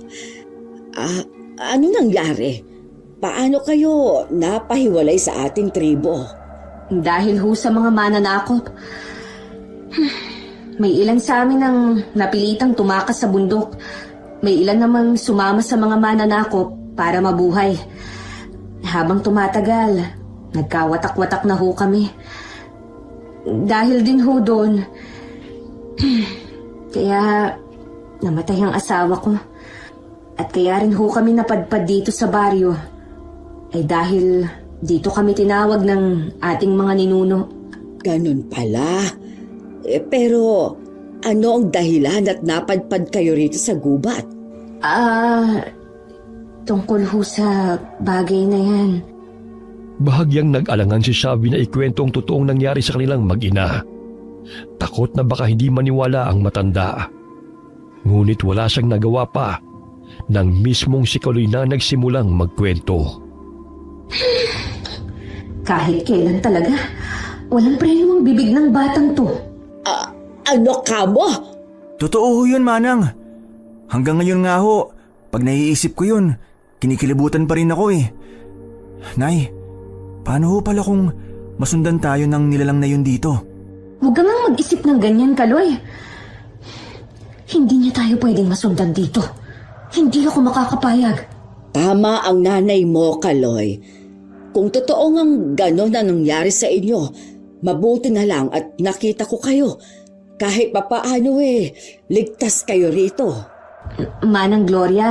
Ano nangyari? Paano kayo napahiwalay sa ating tribo? Dahil ho sa mga mananakop. May ilan sa amin ang napilitang tumakas sa bundok. May ilan namang sumama sa mga mananakop para mabuhay. Habang tumatagal, nagkawatak-watak na ho kami. Dahil din ho doon, kaya namatay ang asawa ko. At kaya rin ho kami napadpad dito sa baryo. Ay dahil dito kami tinawag ng ating mga ninuno. Ganun pala. Pero ano ang dahilan at napadpad kayo rito sa gubat? Tungkol ho sa bagay na yan. Bahagyang nag-alangan si Sabi na ikwento ang totoong nangyari sa kanilang mag-ina. Takot na baka hindi maniwala ang matanda. Ngunit wala siyang nagawa pa nang mismong si Kaloy na nagsimulang magkwento. Kahit kailan talaga, walang preno ang bibig ng batang to. Ano ka mo? Totoo ho yun, Manang. Hanggang ngayon nga ho, pag naiisip ko yun, kinikilibutan pa rin ako eh. Nay, paano ho pala kung masundan tayo ng nilalang na yun dito? Huwag ka nga mag-isip ng ganyan, Kaloy. Hindi niya tayo pwedeng masundan dito. Hindi ako makakapayag. Tama ang nanay mo, Kaloy. Kung totoo ngang gano'n na nangyari sa inyo, mabuti na lang at nakita ko kayo. Kahit papaano ligtas kayo rito. Manang Gloria,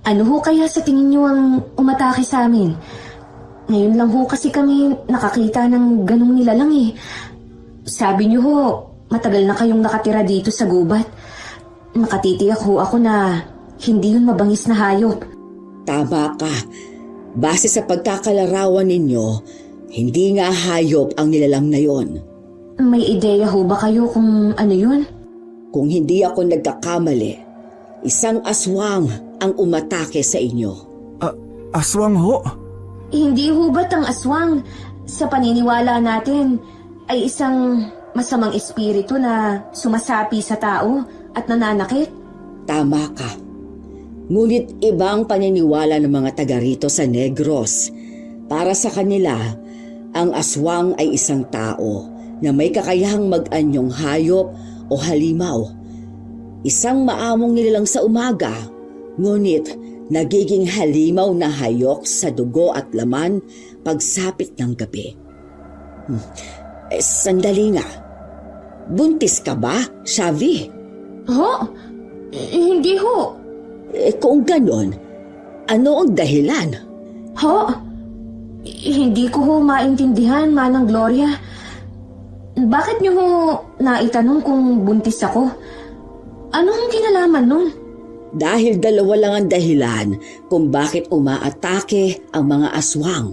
ano ho kaya sa tingin niyo ang umatake sa amin? Ngayon lang ho kasi kami nakakita ng ganong nilalang eh. Sabi niyo ho, matagal na kayong nakatira dito sa gubat. Nakatitiyak ho ako na hindi yun mabangis na hayop. Tama ka. Base sa pagkakalarawan ninyo, hindi nga hayop ang nilalang na yon. May ideya ho ba kayo kung ano yun? Kung hindi ako nagkakamali, isang aswang ang umatake sa inyo. Aswang ho? Hindi ho ba't ang aswang sa paniniwala natin ay isang masamang espiritu na sumasapi sa tao at nananakit? Tama ka. Ngunit ibang paniniwala ng mga taga rito sa Negros. Para sa kanila, ang aswang ay isang tao na may kakayahang mag-anyong hayop o halimaw. Isang maamong nilalang sa umaga, ngunit nagiging halimaw na hayok sa dugo at laman pagsapit ng gabi. Sandali nga. Buntis ka ba, Shavi? Ho? Hindi ho. Kung ganon, ano ang dahilan? Ho? Hindi ko ho maintindihan, Manang Gloria. Bakit niyo ho naitanong kung buntis ako? Anong kinalaman nun? Dahil dalawa lang ang dahilan kung bakit umaatake ang mga aswang.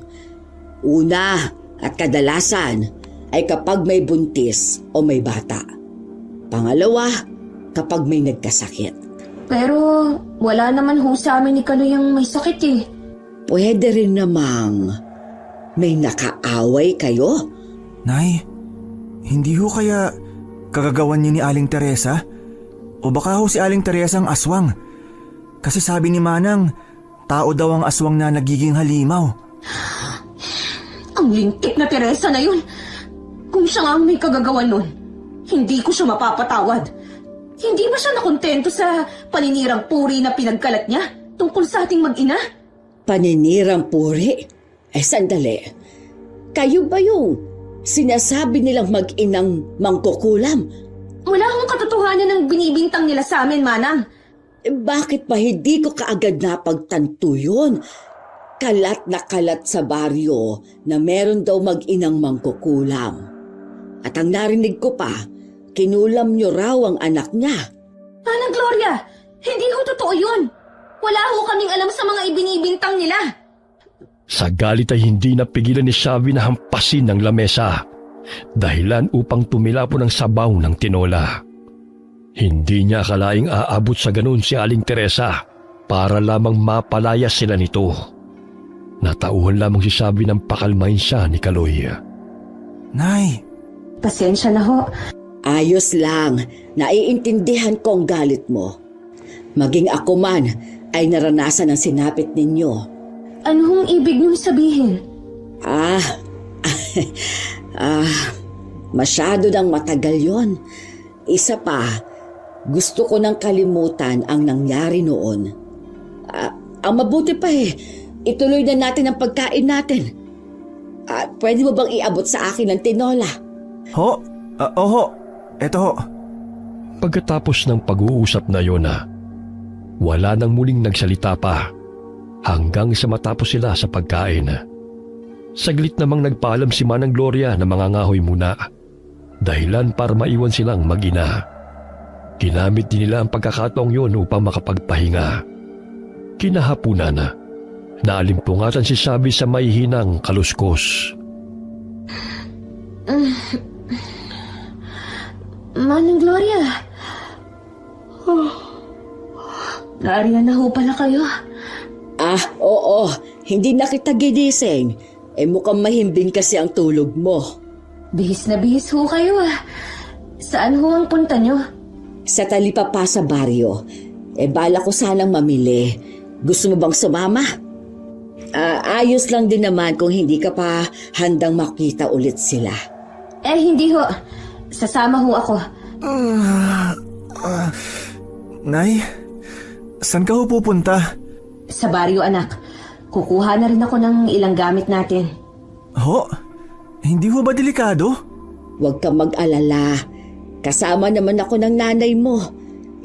Una at kadalasan ay kapag may buntis o may bata. Pangalawa, kapag may nagkasakit. Pero wala naman ho sa amin ni Kaloy ang may sakit eh. Pwede rin namang may nakaaway kayo. Nay, hindi ho kaya kagagawan niyo ni Aling Teresa? O baka ho si Aling Teresa ang aswang? Kasi sabi ni Manang, tao daw ang aswang na nagiging halimaw. Ang lintik na Teresa na yun. Kung siya nga ang may kagagawan nun, hindi ko siya mapapatawad. Hindi ba siya nakontento sa paninirang puri na pinagkalat niya tungkol sa ating mag-ina? Paninirang puri? Sandali. Kayo ba yung sinasabi nilang mag-inang mangkukulam? Wala akong katotohanan ng binibintang nila sa amin, Manang. Bakit ba hindi ko kaagad napagtanto yun? Kalat na kalat sa baryo na meron daw mag-inang mangkukulam. At ang narinig ko pa, kinulam niyo raw ang anak niya. Manang Gloria, hindi ho totoo yun. Wala ho kaming alam sa mga ibinibintang nila. Sa galit ay hindi napigilan ni Shavi na hampasin ng lamesa, dahilan upang tumilapo ng sabaw ng tinola. Hindi niya akalaing aabot sa ganun si Aling Teresa para lamang mapalaya sila nito. Natauhan lamang si Shavi ng pakalmahin siya ni Kaloy. Nay, Pasensya na ho. Ayos lang, naiintindihan ko ang galit mo. Maging ako man ay naranasan ang sinapit ninyo. Ano hong ibig niyong sabihin? Masyado nang matagal yon. Isa pa, gusto ko nang kalimutan ang nangyari noon. Ang mabuti pa ituloy na natin ang pagkain natin. Pwede mo bang iabot sa akin ng tinola? ho? Oho, eto ho. Pagkatapos ng pag-uusap na yun, wala nang muling nagsalita pa hanggang sa matapos sila sa pagkain. Saglit namang nagpaalam si Manang Gloria na mangangahoy muna, dahilan para maiwan silang mag-ina. Ginamit din nila ang pagkakataong yun upang makapagpahinga. Kinahapunan, naalimpungatan si Shavi sa mahihinang kaluskos. Manang Gloria. Naariyan na ho pala kayo. Oo. Hindi na kita ginising. Mukhang mahimbing kasi ang tulog mo. Bihis na bihis ho kayo Saan ho ang punta nyo? Sa talipapa sa baryo. Bala ko sanang mamili. Gusto mo bang sumama? Ayos lang din naman kung hindi ka pa handang makita ulit sila. Hindi ho. Sasama ho ako. Nay, saan ka ho pupunta? Sa baryo, anak. Kukuha na rin ako ng ilang gamit natin. Ho? Hindi ho ba delikado? Huwag kang mag-alala. Kasama naman ako ng nanay mo.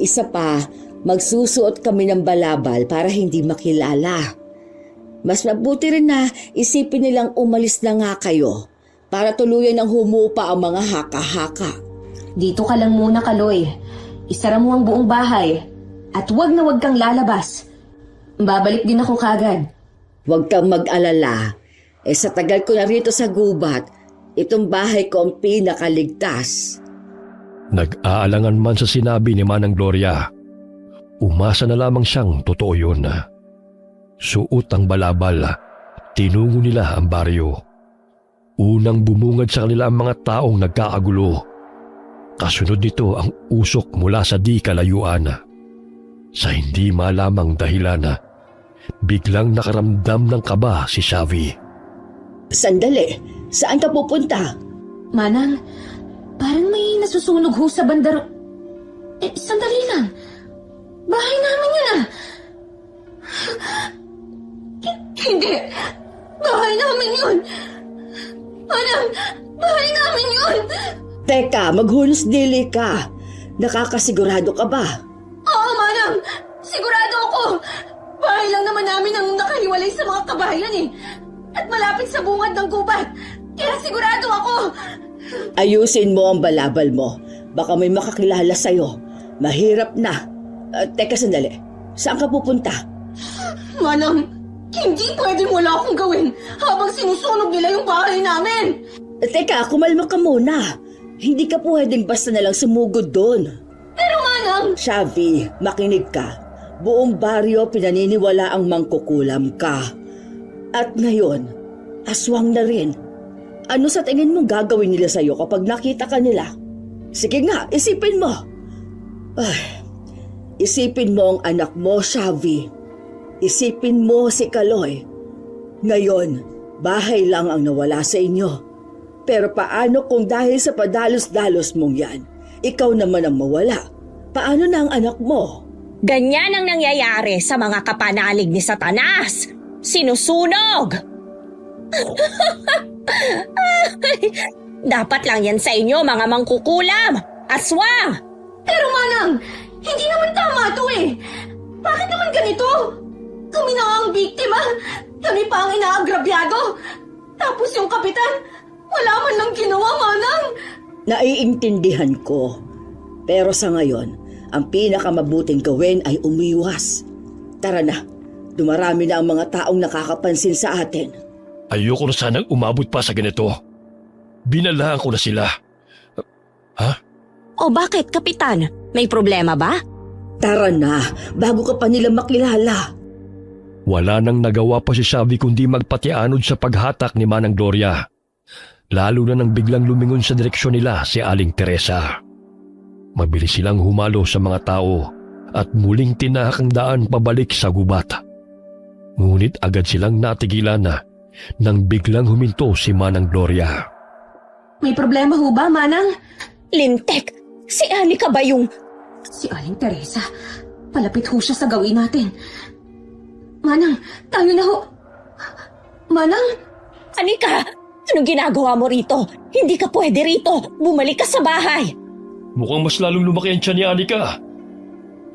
Isa pa, magsusuot kami ng balabal para hindi makilala. Mas mabuti rin na isipin nilang umalis na nga kayo para tuluyan ng humupa ang mga haka-haka. Dito ka lang muna, Kaloy. Isara mo ang buong bahay. At wag na wag kang lalabas. Babalik din ako kagad. Huwag kang mag-alala. Sa tagal ko na rito sa gubat, itong bahay ko ang pinakaligtas. Nag-aalangan man sa sinabi ni Manang Gloria, umasa na lamang siyang totoo yun. Suot ang balabal, tinungo nila ang baryo. Unang bumungad sa kanila ang mga taong nagkakagulo. Kasunod nito ang usok mula sa di kalayuan. Sa hindi malamang dahilan, biglang nakaramdam ng kaba si Xavi. Sandali, saan ka pupunta? Manang, parang may nasusunog ho sa bandar... sandali lang. Bahay namin yun ah. Hindi. Bahay namin yun. Manang, bahay namin yun. Teka, maghunos dili ka. Nakakasigurado ka ba? Oo, Manang. Sigurado ako. Bahay lang naman namin ang nakahiwalay sa mga kabayan eh. At malapit sa bungad ng gubat. Kaya sigurado ako. Ayusin mo ang balabal mo. Baka may makakilala sa'yo. Mahirap na. Teka sandali. Saan ka pupunta? Manang, hindi pwedeng wala akong gawin habang sinusunog nila yung bahay namin. Teka, kumalma ka muna. Hindi ka pwedeng basta nalang sumugod doon. Pero Manang... Xavi, makinig ka. Buong baryo pinaniniwala ang mangkukulam ka. At ngayon, aswang na rin. Ano sa tingin mo gagawin nila sa'yo kapag nakita ka nila? Sige nga, isipin mo. Isipin mo ang anak mo, Xavi. Isipin mo si Kaloy. Ngayon, bahay lang ang nawala sa inyo. Pero paano kung dahil sa padalos-dalos mong yan, ikaw naman ang mawala? Paano na ang anak mo? Ganyan ang nangyayari sa mga kapanalig ni Satanas. Sinusunog! Dapat lang yan sa inyo, mga mangkukulam! Aswang! Pero Manang, hindi naman tama to eh. Bakit naman ganito? Kami na ang biktima. Kami pa ang inaagrabyado. Tapos yung kapitan, wala man lang ginawa, Manang. Naiintindihan ko. Pero sa ngayon, ang pinakamabuting gawin ay umiwas. Tara na, dumarami na ang mga taong nakakapansin sa atin. Ayoko na sanang umabot pa sa ganito. Binalahan ko na sila. Ha? O bakit, Kapitan? May problema ba? Tara na, bago ka pa nila makilala. Wala nang nagawa pa si Xavi kundi magpatianod sa paghatak ni Manang Gloria. Lalo na nang biglang lumingon sa direksyon nila si Aling Teresa. Mabilis silang humalo sa mga tao at muling tinahak ang daan pabalik sa gubat. Ngunit agad silang natigilan na nang biglang huminto si Manang Gloria. May problema ho ba, Manang? Lintek! Si Anika ba yung... Si Aling Teresa. Palapit ho siya sa gawin natin. Manang, tayo na ho. Manang? Anika! Anong ginagawa mo rito? Hindi ka pwede rito! Bumalik ka sa bahay! Mukhang mas lalong lumaki ang tiyan ni Anika.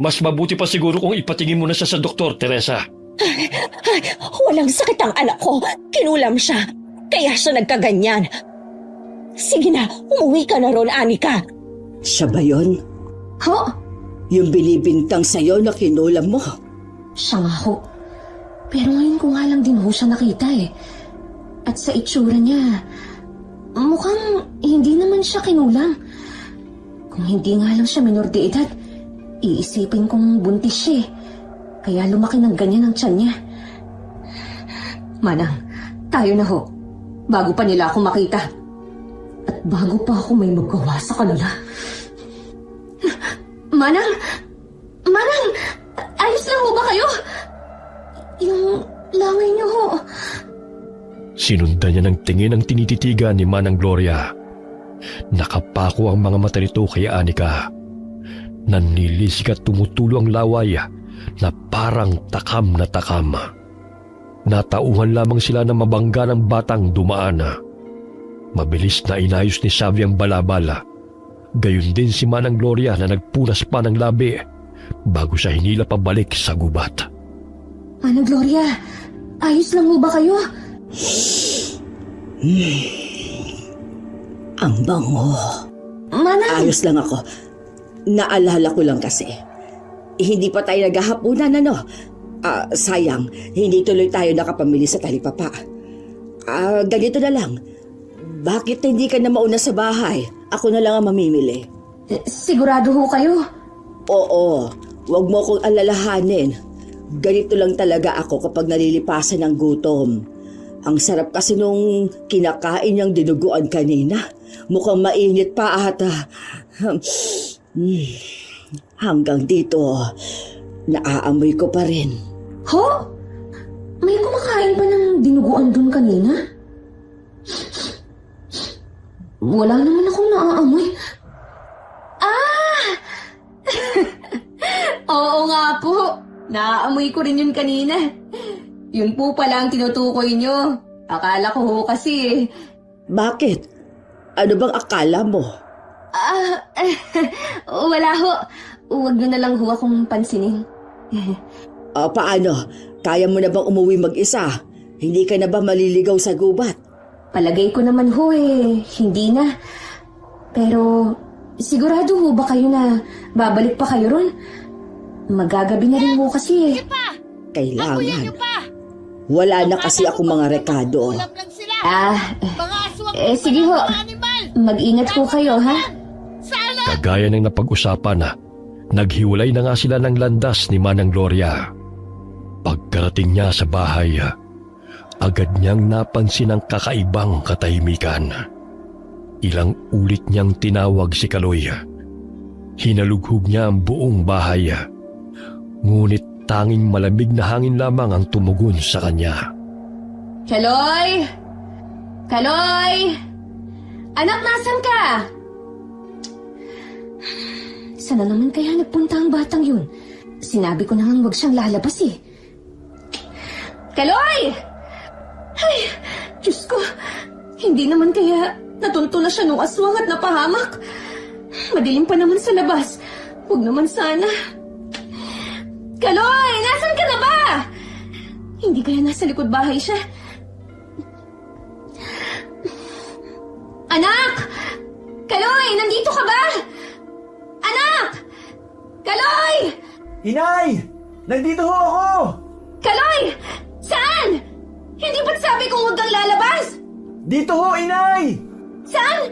Mas mabuti pa siguro kung ipatingin mo na siya sa doktor, Teresa. Ay, walang sakit ang anak ko. Kinulam siya. Kaya siya nagkaganyan. Sige na, umuwi ka na ron, Anika. Siya ba yun? Ho? Yung binibintang sa'yo na kinulam mo? Siya nga ho. Pero ngayon ko nga lang din ho siya nakita eh. At sa itsura niya, mukhang hindi naman siya kinulam. Kung hindi nga lang siya minor de edad, iisipin kong buntis siya eh. Kaya lumaki ng ganyan ang tiyan niya. Manang, tayo na ho. Bago pa nila ako makita. At bago pa ako may magawa sa kanila. Manang! Manang! Ayos lang ho ba kayo? Yung langay niyo ho. Sinundan niya ng tingin ang tinititigan ni Manang Gloria. Nakapako ang mga mata nito kay Anika. Nanilisik at tumutulo ang laway na parang takam na takam. Natauhan lamang sila na mabangga ng batang dumaan. Mabilis na inayos ni Xavi ang balabala. Gayon din si Manang Gloria na nagpunas pa ng labi bago siya hinila pabalik sa gubat. Manang Gloria, ayos lang ho ba kayo? Ang bango. Manang! Ayos lang ako. Naalala ko lang kasi. Hindi pa tayo naghahapunan, ano? Sayang, hindi tuloy tayo nakapamili sa talipapa. Ganito na lang. Bakit hindi ka na mauna sa bahay? Ako na lang ang mamimili. Sigurado ho kayo? Oo, wag mo akong alalahanin. Ganito lang talaga ako kapag nalilipasan ng gutom. Ang sarap kasi nung kinakain niyang dinuguan kanina. Mukhang mainit pa at hanggang dito, naaamoy ko pa rin. Ho? May kumakain pa ng dinuguan dun kanina? Wala naman akong naaamoy. Ah! Oo nga po. Naaamoy ko rin yun kanina. Yun po pala ang tinutukoy nyo. Akala ko ho kasi. Bakit? Ano bang akala mo? Wala ho. Huwag nyo na lang ho akong pansinin. Paano? Kaya mo na bang umuwi mag-isa? Hindi ka na ba maliligaw sa gubat? Palagay ko naman ho hindi na. Pero sigurado ho ba kayo na babalik pa kayo ron? Magagabi na rin ho kasi Kailangan. Wala na kasi ako mga rekado. Sige ho. Mag-ingat po kayo, ha? Kagaya ng napag-usapan naghiwalay na nga sila ng landas ni Manang Gloria. Pagkarating niya sa bahay, agad niyang napansin ang kakaibang katahimikan. Ilang ulit niyang tinawag si Kaloy. Hinalughog niya ang buong bahay. Ngunit tanging malamig na hangin lamang ang tumugon sa kanya. Kaloy! Kaloy! Anak, nasan ka? Sana naman kaya nagpunta ang batang yun? Sinabi ko na nga huwag siyang lalabas eh. Kaloy! Ay, Diyos ko. Hindi naman kaya natunto na siya nung aswang at napahamak. Madilim pa naman sa labas. Huwag naman sana. Kaloy! Nasaan ka na ba? Hindi kaya nasa likod bahay siya? Anak! Kaloy! Nandito ka ba? Anak! Kaloy! Inay! Nandito ho ako! Kaloy! Saan? Hindi ba't sabi kong huwag kang lalabas? Dito ho, Inay! Saan?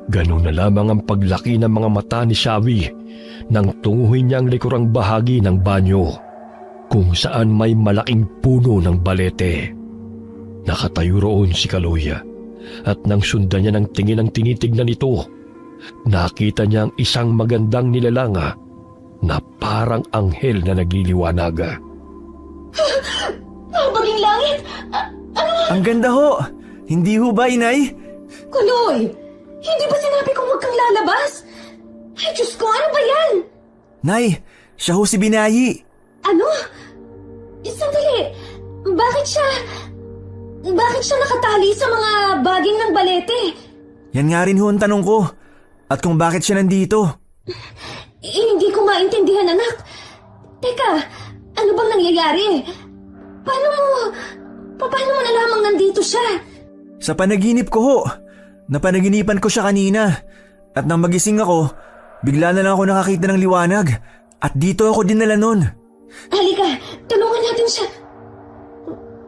Ganun na lamang ang paglaki ng mga mata ni Shawi nang tunguhin niya ang likurang bahagi ng banyo kung saan may malaking puno ng balete. Nakatayo roon si Kaloy at nang sundan niya ng tingin ang tinitignan nito, nakita niya ang isang magandang nilalang na parang anghel na nagliliwanag. Baging langit! Ang ganda ho! Hindi ho ba, Inay? Kaloy! Hindi ba sinabi kong huwag kang lalabas? Ay, Diyos ko, ano ba yan? Nay, siya ho si Binayi. Ano? Sandali. Bakit siya nakatali sa mga baging ng balete? Yan nga rin ho ang tanong ko. At kung bakit siya nandito? Hindi ko maintindihan, anak. Teka, ano bang nangyayari? Paano mo nalamang nandito siya? Sa panaginip ko ho. Napanaginipan ko siya kanina. At nang magising ako, bigla na lang ako nakakita ng liwanag. At dito ako dinala nun. Halika, tulungan natin siya.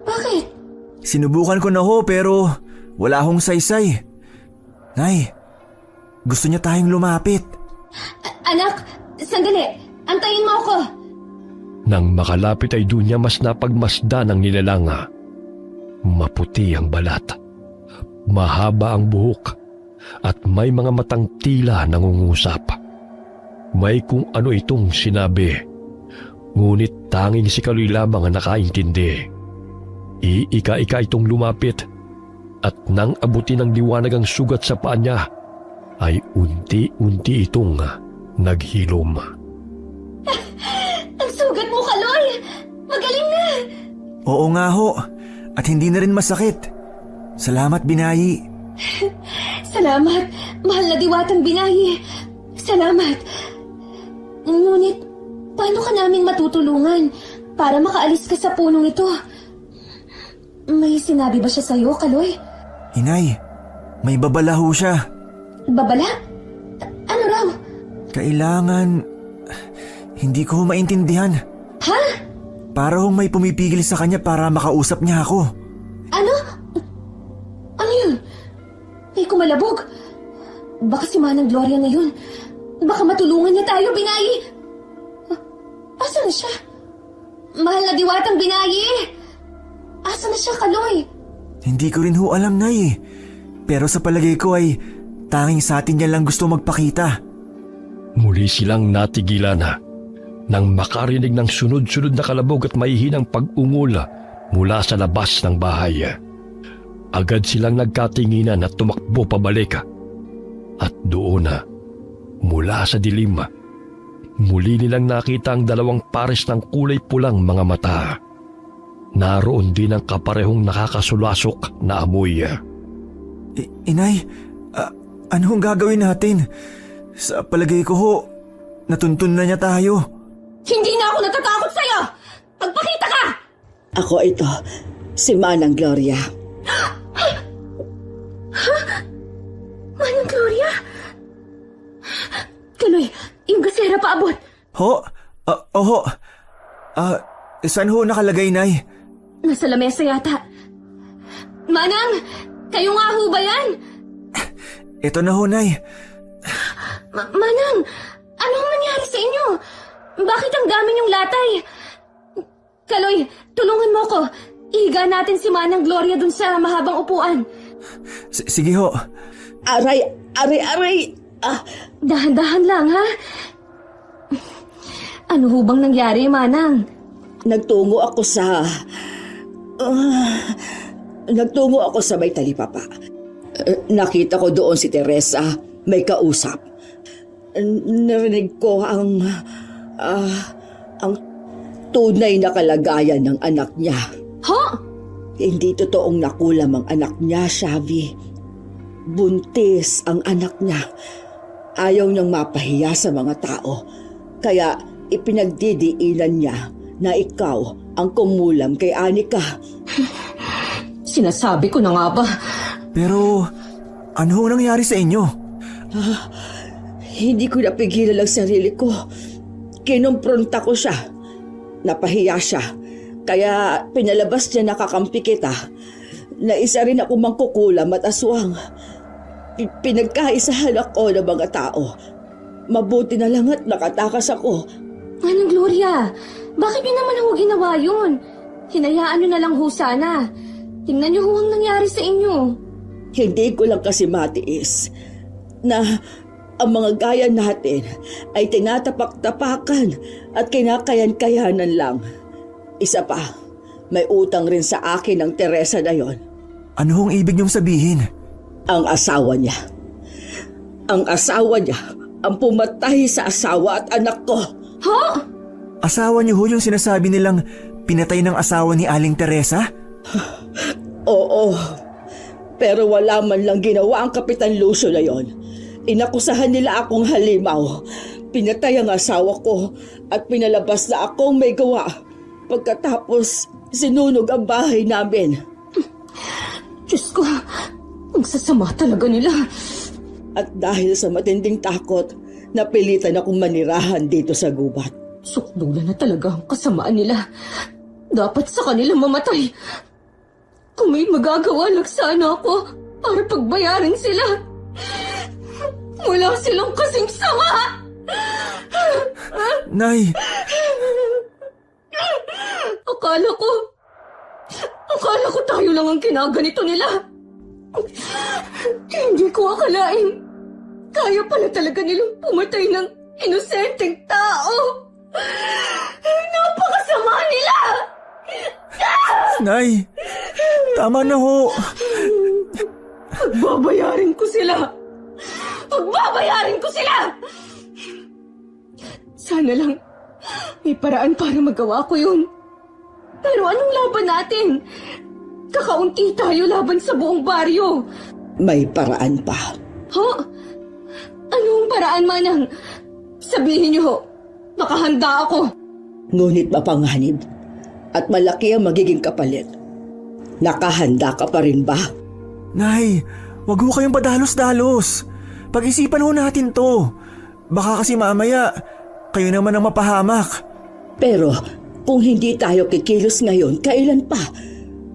Bakit? Sinubukan ko na ho pero wala hong saysay. Nay, gusto niya tayong lumapit. Anak, sandali. Antayin mo ako. Nang makalapit ay doon niya mas napagmasdan ng nilalanga. Maputi ang balat, mahaba ang buhok, at may mga matang tila nangungusap. May kung ano itong sinabi, ngunit tanging si Kaloy lamang ang nakaintindi. Iika-ika itong lumapit, at nang abutin ng liwanag ang sugat sa paa niya, ay unti-unti itong naghilom. Ang sugat mo, Kaloy! Magaling na! Oo nga ho. At hindi na rin masakit. Salamat, Binayi. Salamat, mahal na diwatang Binayi. Salamat. Ngunit, paano ka naming matutulungan para makaalis ka sa punong ito? May sinabi ba siya sa'yo, Kaloy? Inay, may babala ho siya. Babala? Ano raw? Kailangan... Hindi ko maintindihan. Ha? Para hong may pumipigil sa kanya para makausap niya ako. Ano? Ano yun? May kumalabog. Baka si Manang Gloria na yun. Baka matulungan niya tayo, Binayi. Asan na siya? Mahal na Diwatang Binaye! Asa na siya, Kaloy? Hindi ko rin ho alam, Nay. Pero sa palagay ko ay tanging sa atin niya lang gusto magpakita. Muli silang natigilan na nang makarinig ng sunod-sunod na kalabog at mahihinang pag-ungula mula sa labas ng bahay. Agad silang nagkatinginan at tumakbo pabalik. At doon na, mula sa dilim, muli nilang nakita ang dalawang pares ng kulay pulang mga mata. Naroon din ang kaparehong nakakasulasok na amoy. Inay, ano hong gagawin natin? Sa palagay ko ho, natuntun na niya tayo. Hindi na ako natatakot sa'yo! Magpakita ka! Ako ito, si Manang Gloria. Manang Gloria? Kaloy, yung gasera paabot. Ho? Oho. Saan ho nakalagay, Nay? Nasa lamesa yata. Manang, kayo nga ho ba yan? Ito na ho, Nay. Manang, anong nangyari sa inyo? Bakit ang dami niyong latay? Kaloy, tulungan mo ko. Ihiga natin si Manang Gloria dun sa mahabang upuan. Sige ho. Aray! Dahan-dahan lang, ha? Ano ho bang nangyari, Manang? Nagtungo ako sa may talipapa. Nakita ko doon si Teresa, may kausap. Narinig ko ang tunay na kalagayan ng anak niya. Ho? Hindi totoong nakulam ang anak niya, Shavi. Buntis ang anak niya. Ayaw niyang mapahiya sa mga tao. Kaya ipinagdidiinan niya na ikaw ang kumulam kay Anika. Sinasabi ko na nga ba? Pero, ano ho nangyari sa inyo? Hindi ko napigilan ang sarili ko. Kinumpronta ko siya. Napahiya siya. Kaya pinalabas niya nakakampi kita. Na isa rin ako mangkukulam at aswang. Pinagkaisahan ako ng mga tao. Mabuti na lang at nakatakas ako. Manang Gloria, bakit niyo naman ho ginawa yun? Hinayaan niyo na lang ho sana. Tingnan niyo ho ang nangyari sa inyo. Hindi ko lang kasi matiis na ang mga gaya natin ay tinatapak-tapakan at kinakayan-kayanan lang. Isa pa, may utang rin sa akin ang Teresa na yon. Ano hong ibig niyong sabihin? Ang asawa niya. Ang asawa niya ang pumatay sa asawa at anak ko. Ho? Asawa niyo ho yung sinasabi nilang pinatay ng asawa ni Aling Teresa? Oo, pero wala man lang ginawa ang Kapitan Lucio na yon. Inakusahan nila akong halimaw. Pinatay ang asawa ko at pinalabas na akong may gawa. Pagkatapos, sinunog ang bahay namin. Diyos ko, ang sasama talaga nila. At dahil sa matinding takot, napilitan akong manirahan dito sa gubat. Sukdulan na talaga ang kasamaan nila. Dapat sa kanila mamatay. Kung may magagawa lang sana ako para pagbayarin sila. Wala silang kasing sama! Nay! Akala ko tayo lang ang kinaganito nila. Hindi ko akalain. Kaya pala talaga nilang pumatay ng inosenteng tao. Napakasama nila! Nay! Tama na ho! Pagbabayarin ko sila! Pagbabayarin ko sila! Sana lang may paraan para magawa ko yun. Pero anong laban natin? Kakaunti tayo laban sa buong baryo. May paraan pa. Ho? Anong paraan, Manang? Sabihin niyo ho. Nakahanda ako. Ngunit mapanganib at malaki ang magiging kapalit. Nakahanda ka pa rin ba? Nay, wag ho kayong padalos-dalos. Pag-isipan ho natin to. Baka kasi mamaya, kayo naman ang mapahamak. Pero kung hindi tayo kikilos ngayon, kailan pa?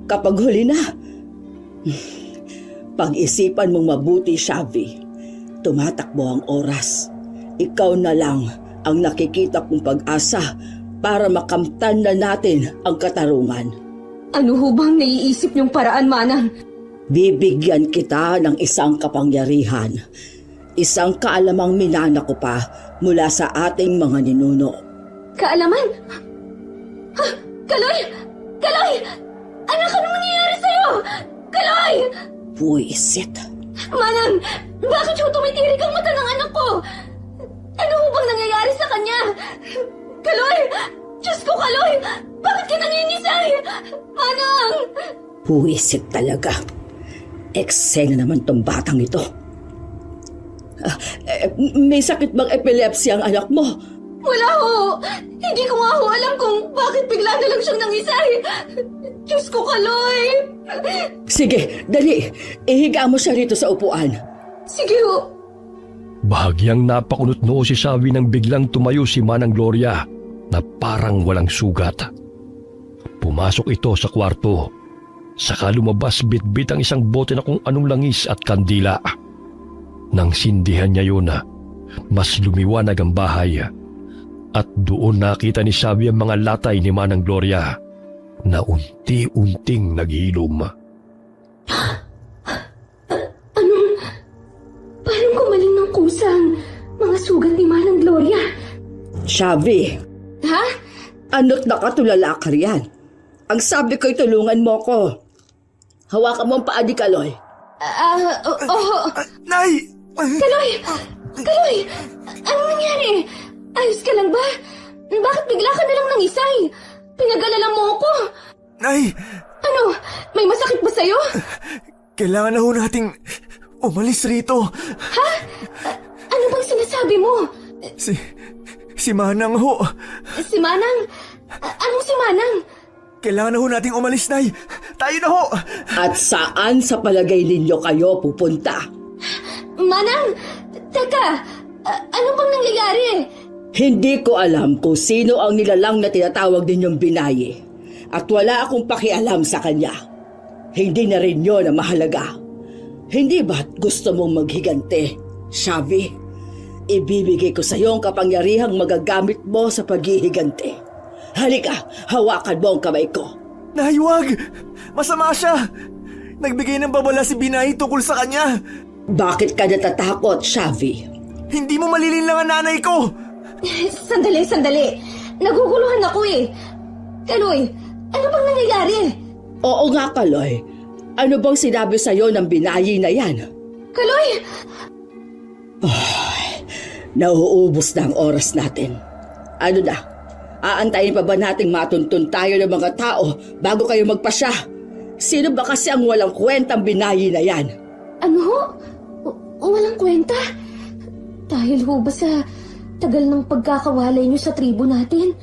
Kapag huli na. Pag-isipan mong mabuti, Shavi. Tumatakbo ang oras. Ikaw na lang ang nakikita kong pag-asa para makamtan na natin ang katarungan. Ano ho bang naiisip niyong paraan, Manang? Bibigyan kita ng isang kapangyarihan. Isang kaalamang minana ko pa mula sa ating mga ninuno. Kaalaman? Ha? Kaloy! Kaloy! Anak, anong nangyayari sa'yo? Kaloy! Buisit. Manang, bakit ho tumitirik ang mata ng anak ko? Ano ho bang nangyayari sa kanya? Kaloy! Diyos ko, Kaloy! Bakit ka nangingisay? Manang! Buisit talaga. Eksena naman tong batang ito. May sakit bang epilepsy ang anak mo? Wala ho! Hindi ko nga ho alam kung bakit bigla na lang siyang nangisay. Diyos ko, Kaloy! Sige, dali. Ihiga mo siya rito sa upuan. Sige ho. Bahagyang napakunot noo si Savi nang biglang tumayo si Manang Gloria na parang walang sugat. Pumasok ito sa kwarto. Saka lumabas bitbit ang isang bote na kung anong langis at kandila. Nang sindihan niya yun, mas lumiwanag ang bahay. At doon nakita ni Savi ang mga latay ni Manang Gloria na unti-unting naghilom. Parang gumaling ng kusang mga sugat ni Manang Gloria. Savi, Ha? ano't nakatulala ka riyan? Ang sabi ko'y tulungan mo ko. Hawakan mo ang paa ni Kaloy. Nay! Kaloy! Kaloy! Anong nangyari? Ayos ka lang ba? Bakit bigla ka na lang nangisay? Pinag-alala mo ako. Nay! Ano? May masakit ba sa'yo? Kailangan na ho nating umalis rito. Ano bang sinasabi mo? Si Manang ho. Si Manang? Anong si Manang? Kailangan na ho nating umalis, Nay. Tayo na ho. At saan sa palagay ninyo kayo pupunta? Manang! Teka! Ano bang nangyayari? Hindi ko alam kung sino ang nilalang na tinatawag ninyong binayi. At wala akong pakialam sa kanya. Hindi na rin yun ang mahalaga. Hindi ba't gusto mong maghigante, Savi? Ibibigay ko sa iyo ang kapangyarihang magagamit mo sa paghihigante. Halika, hawakan mo ang kamay ko. Nay, wag! Masama siya! Nagbigay ng babala si Binay tungkol sa kanya. Bakit ka natatakot, Savi? Hindi mo malilinlang ang nanay ko! Sandali. Naguguluhan ako eh. Kaloy, ano bang nangyayari? Oo nga, Kaloy. Ano bang sinabi sa iyo ng binayi na yan? Kaloy! Nauubos na ang oras natin. Ano na? Aantayin pa ba nating matuntun tayo ng mga tao bago kayo magpasya? Sino ba kasi ang walang kwentang binayi na yan? Ano ho? Walang kwenta? Dahil ho ba sa tagal ng pagkakawalay niyo sa tribo natin?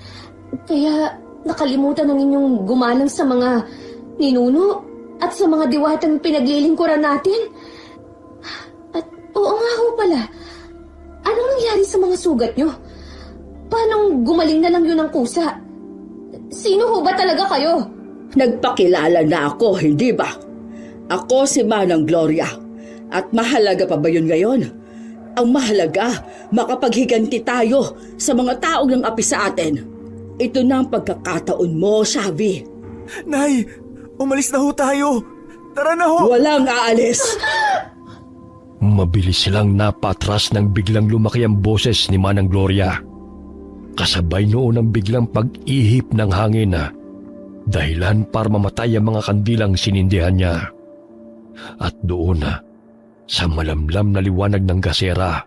Kaya nakalimutan ng inyong gumalang sa mga ninuno at sa mga diwatang pinaglilingkuran natin? At oo nga ho pala, anong nangyari sa mga sugat niyo? Paano gumaling na lang yun ang kusa? Sino ho ba talaga kayo? Nagpakilala na ako, hindi ba? Ako si Manang Gloria. At mahalaga pa ba yun ngayon? Ang mahalaga, makapaghiganti tayo sa mga taong nang api sa atin. Ito na ang pagkakataon mo, Savi. Nay, umalis na ho tayo. Tara na ho. Walang aalis. Mabilis silang napatras nang biglang lumaki ang boses ni Manang Gloria. Kasabay noon ang biglang pag-ihip ng hangin na dahilan para mamatay ang mga kandilang sinindihan niya. At doon sa malamlam na liwanag ng gasera,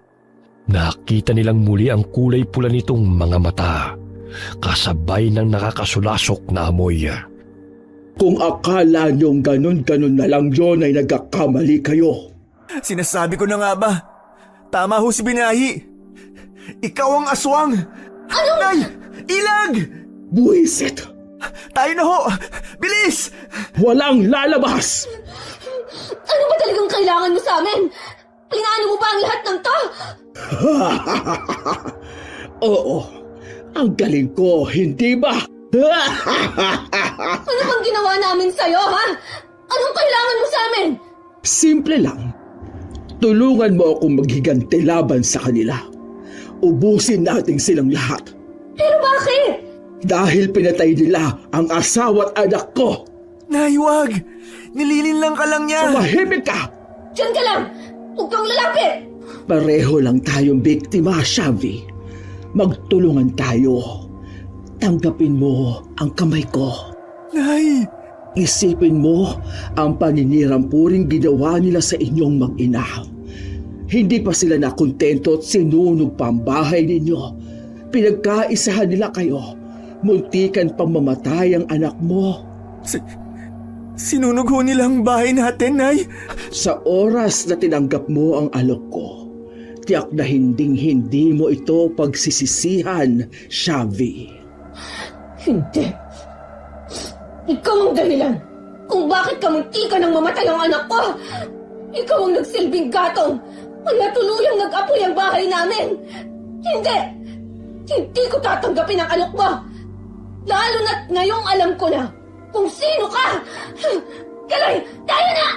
nakita nilang muli ang kulay pula nitong mga mata, kasabay ng nakakasulasok na amoy. Kung akala niyong ganun-ganun na lang yun ay nagkakamali kayo. Sinasabi ko na nga ba? Tama ho si Binayi. Ikaw ang aswang. Ano? Nay! Ilag! Buwisit! Tayo na ho! Bilis! Walang lalabas! Ano ba talagang kailangan mo sa amin? Plinano mo ba ang lahat ng to? Oo, ang galing ko, hindi ba? Ano bang ginawa namin sa'yo, ha? Anong kailangan mo sa amin? Simple lang. Tulungan mo akong maghigante laban sa kanila. Ubusin natin silang lahat. Pero bakit? Dahil pinatay nila ang asawa at anak ko. Nay, wag! Nililin lang ka lang niya! Tumahimik ka! Diyan ka lang! Huwag kang lalapit! Pareho lang tayong biktima, Shavi. Magtulungan tayo. Tanggapin mo ang kamay ko. Nay! Isipin mo ang paninirang-puring ginawa nila sa inyong mag-ina. Hindi pa sila nakontento at sinunog pa ang bahay ninyo. Pinagkaisahan nila kayo. Muntikan pang mamatay ang anak mo. Sinunog ho nila ang bahay natin, Nay! Sa oras na tinanggap mo ang alok ko, tiyak na hinding-hindi mo ito pagsisisihan, Shavi. Hindi. Ikaw ang dahilan kung bakit kamunti ka nang mamatay ang anak ko. Ikaw ang nagsilbing gatong, kaya tuluyang nag-apoy ang bahay namin. Hindi! Hindi ko tatanggapin ang alok mo. Lalo na't ngayong alam ko na kung sino ka. Kaloy, tayo na!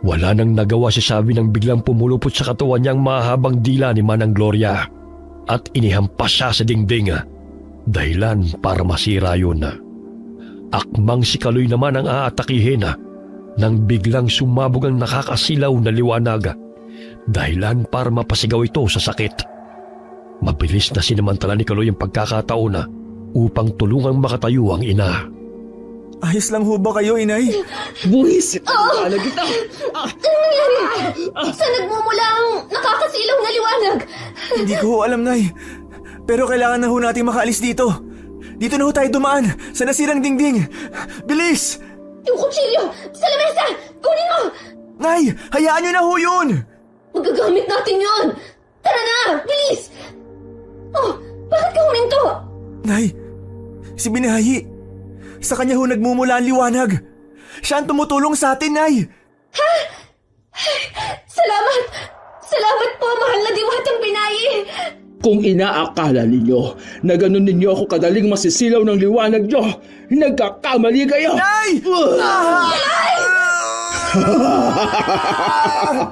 Wala nang nagawa si Shavi nang biglang pumulupot sa katawan niya ang mahabang dila ni Manang Gloria at inihampas siya sa dingding. Dahilan para masira yun. Akmang si Kaloy naman ang aatakihin nang biglang sumabog ang nakakasilaw na liwanag. Dahilan para mapasigaw ito sa sakit. Mabilis na sinamantala ni Kaloy ang pagkakataon upang tulungang makatayo ang ina. Ayos lang ho ba kayo, Inay? Buwisit ang balag ito! Anong nangyari? Saan nagmumula ang nakakasilaw na liwanag? Hindi ko ho alam, Nay. Pero kailangan na ho natin makaalis dito. Dito na ho tayo dumaan sa nasirang dingding. Bilis! Yung kutsilyo! Sa lamesa! Kunin mo! Nay, hayaan niyo na ho yun! Magagamit natin yon! Tara na! Bilis! Oh, bakit ka huminto? Nay, si Binahi. Sa kanya ho nagmumula ang liwanag. Siya ang tumutulong sa atin, Nay. Salamat! Salamat po, mahal na diwatang Binahi! Kung inaakala ninyo na ganun ninyo ako kadaling masisilaw ng liwanag nyo, nagkakamali kayo! Nay!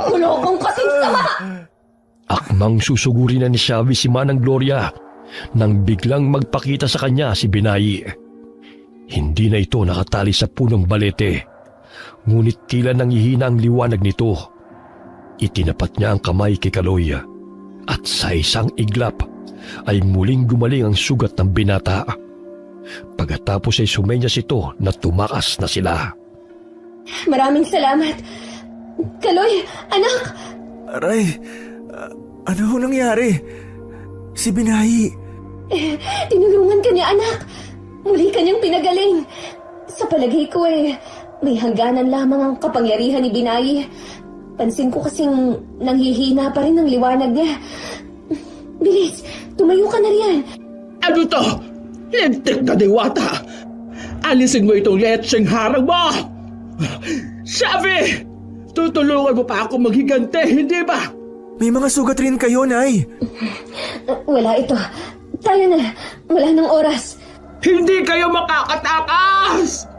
Kulokong kasing sama! Akmang susugurin na ni Shavi si Manang Gloria nang biglang magpakita sa kanya si Binayi. Hindi na ito nakatali sa punong balete, ngunit tila nanghihina ang liwanag nito. Itinapat niya ang kamay kay Kaloy at sa isang iglap ay muling gumaling ang sugat ng binata. Pagkatapos ay sumenyas ito na tumakas na sila. Maraming salamat. Kaloy, anak! Aray, ano ho nangyari? Si Binahi. Tinulungan ka niya, anak. Muli ka niyang pinagaling. Sa palagay ko may hangganan lamang ang kapangyarihan ni Binayi. Pansin ko kasing nanghihina pa rin ang liwanag niya. Bilis, tumayo ka na riyan. Ano to? Lintik na diwata! Alisin mo itong letseng harang mo! Shavi! Tutulungan mo pa ako maghigante, hindi ba? May mga sugat rin kayo, Nay. Wala ito. Tayo na. Wala nang oras. Hindi kayo makakatakas!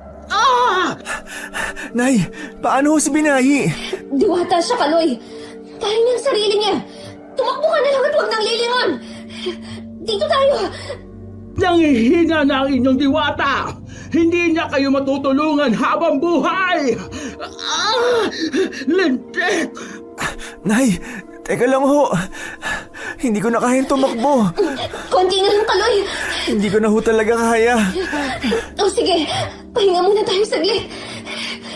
Nay, paano ho si Binahi? Diwata siya, Kaloy. Kaya niya ang sarili niya. Tumakbo ka na lang at huwag nang lilingon. Dito tayo. Nangihina na ang inyong diwata! Hindi niya kayo matutulungan habang buhay! Lintik! Nay, teka lang ho. Hindi ko na kayang tumakbo. Konti na lang, Kaloy. Hindi ko na ho talaga kaya. O sige, pahinga muna tayo saglit.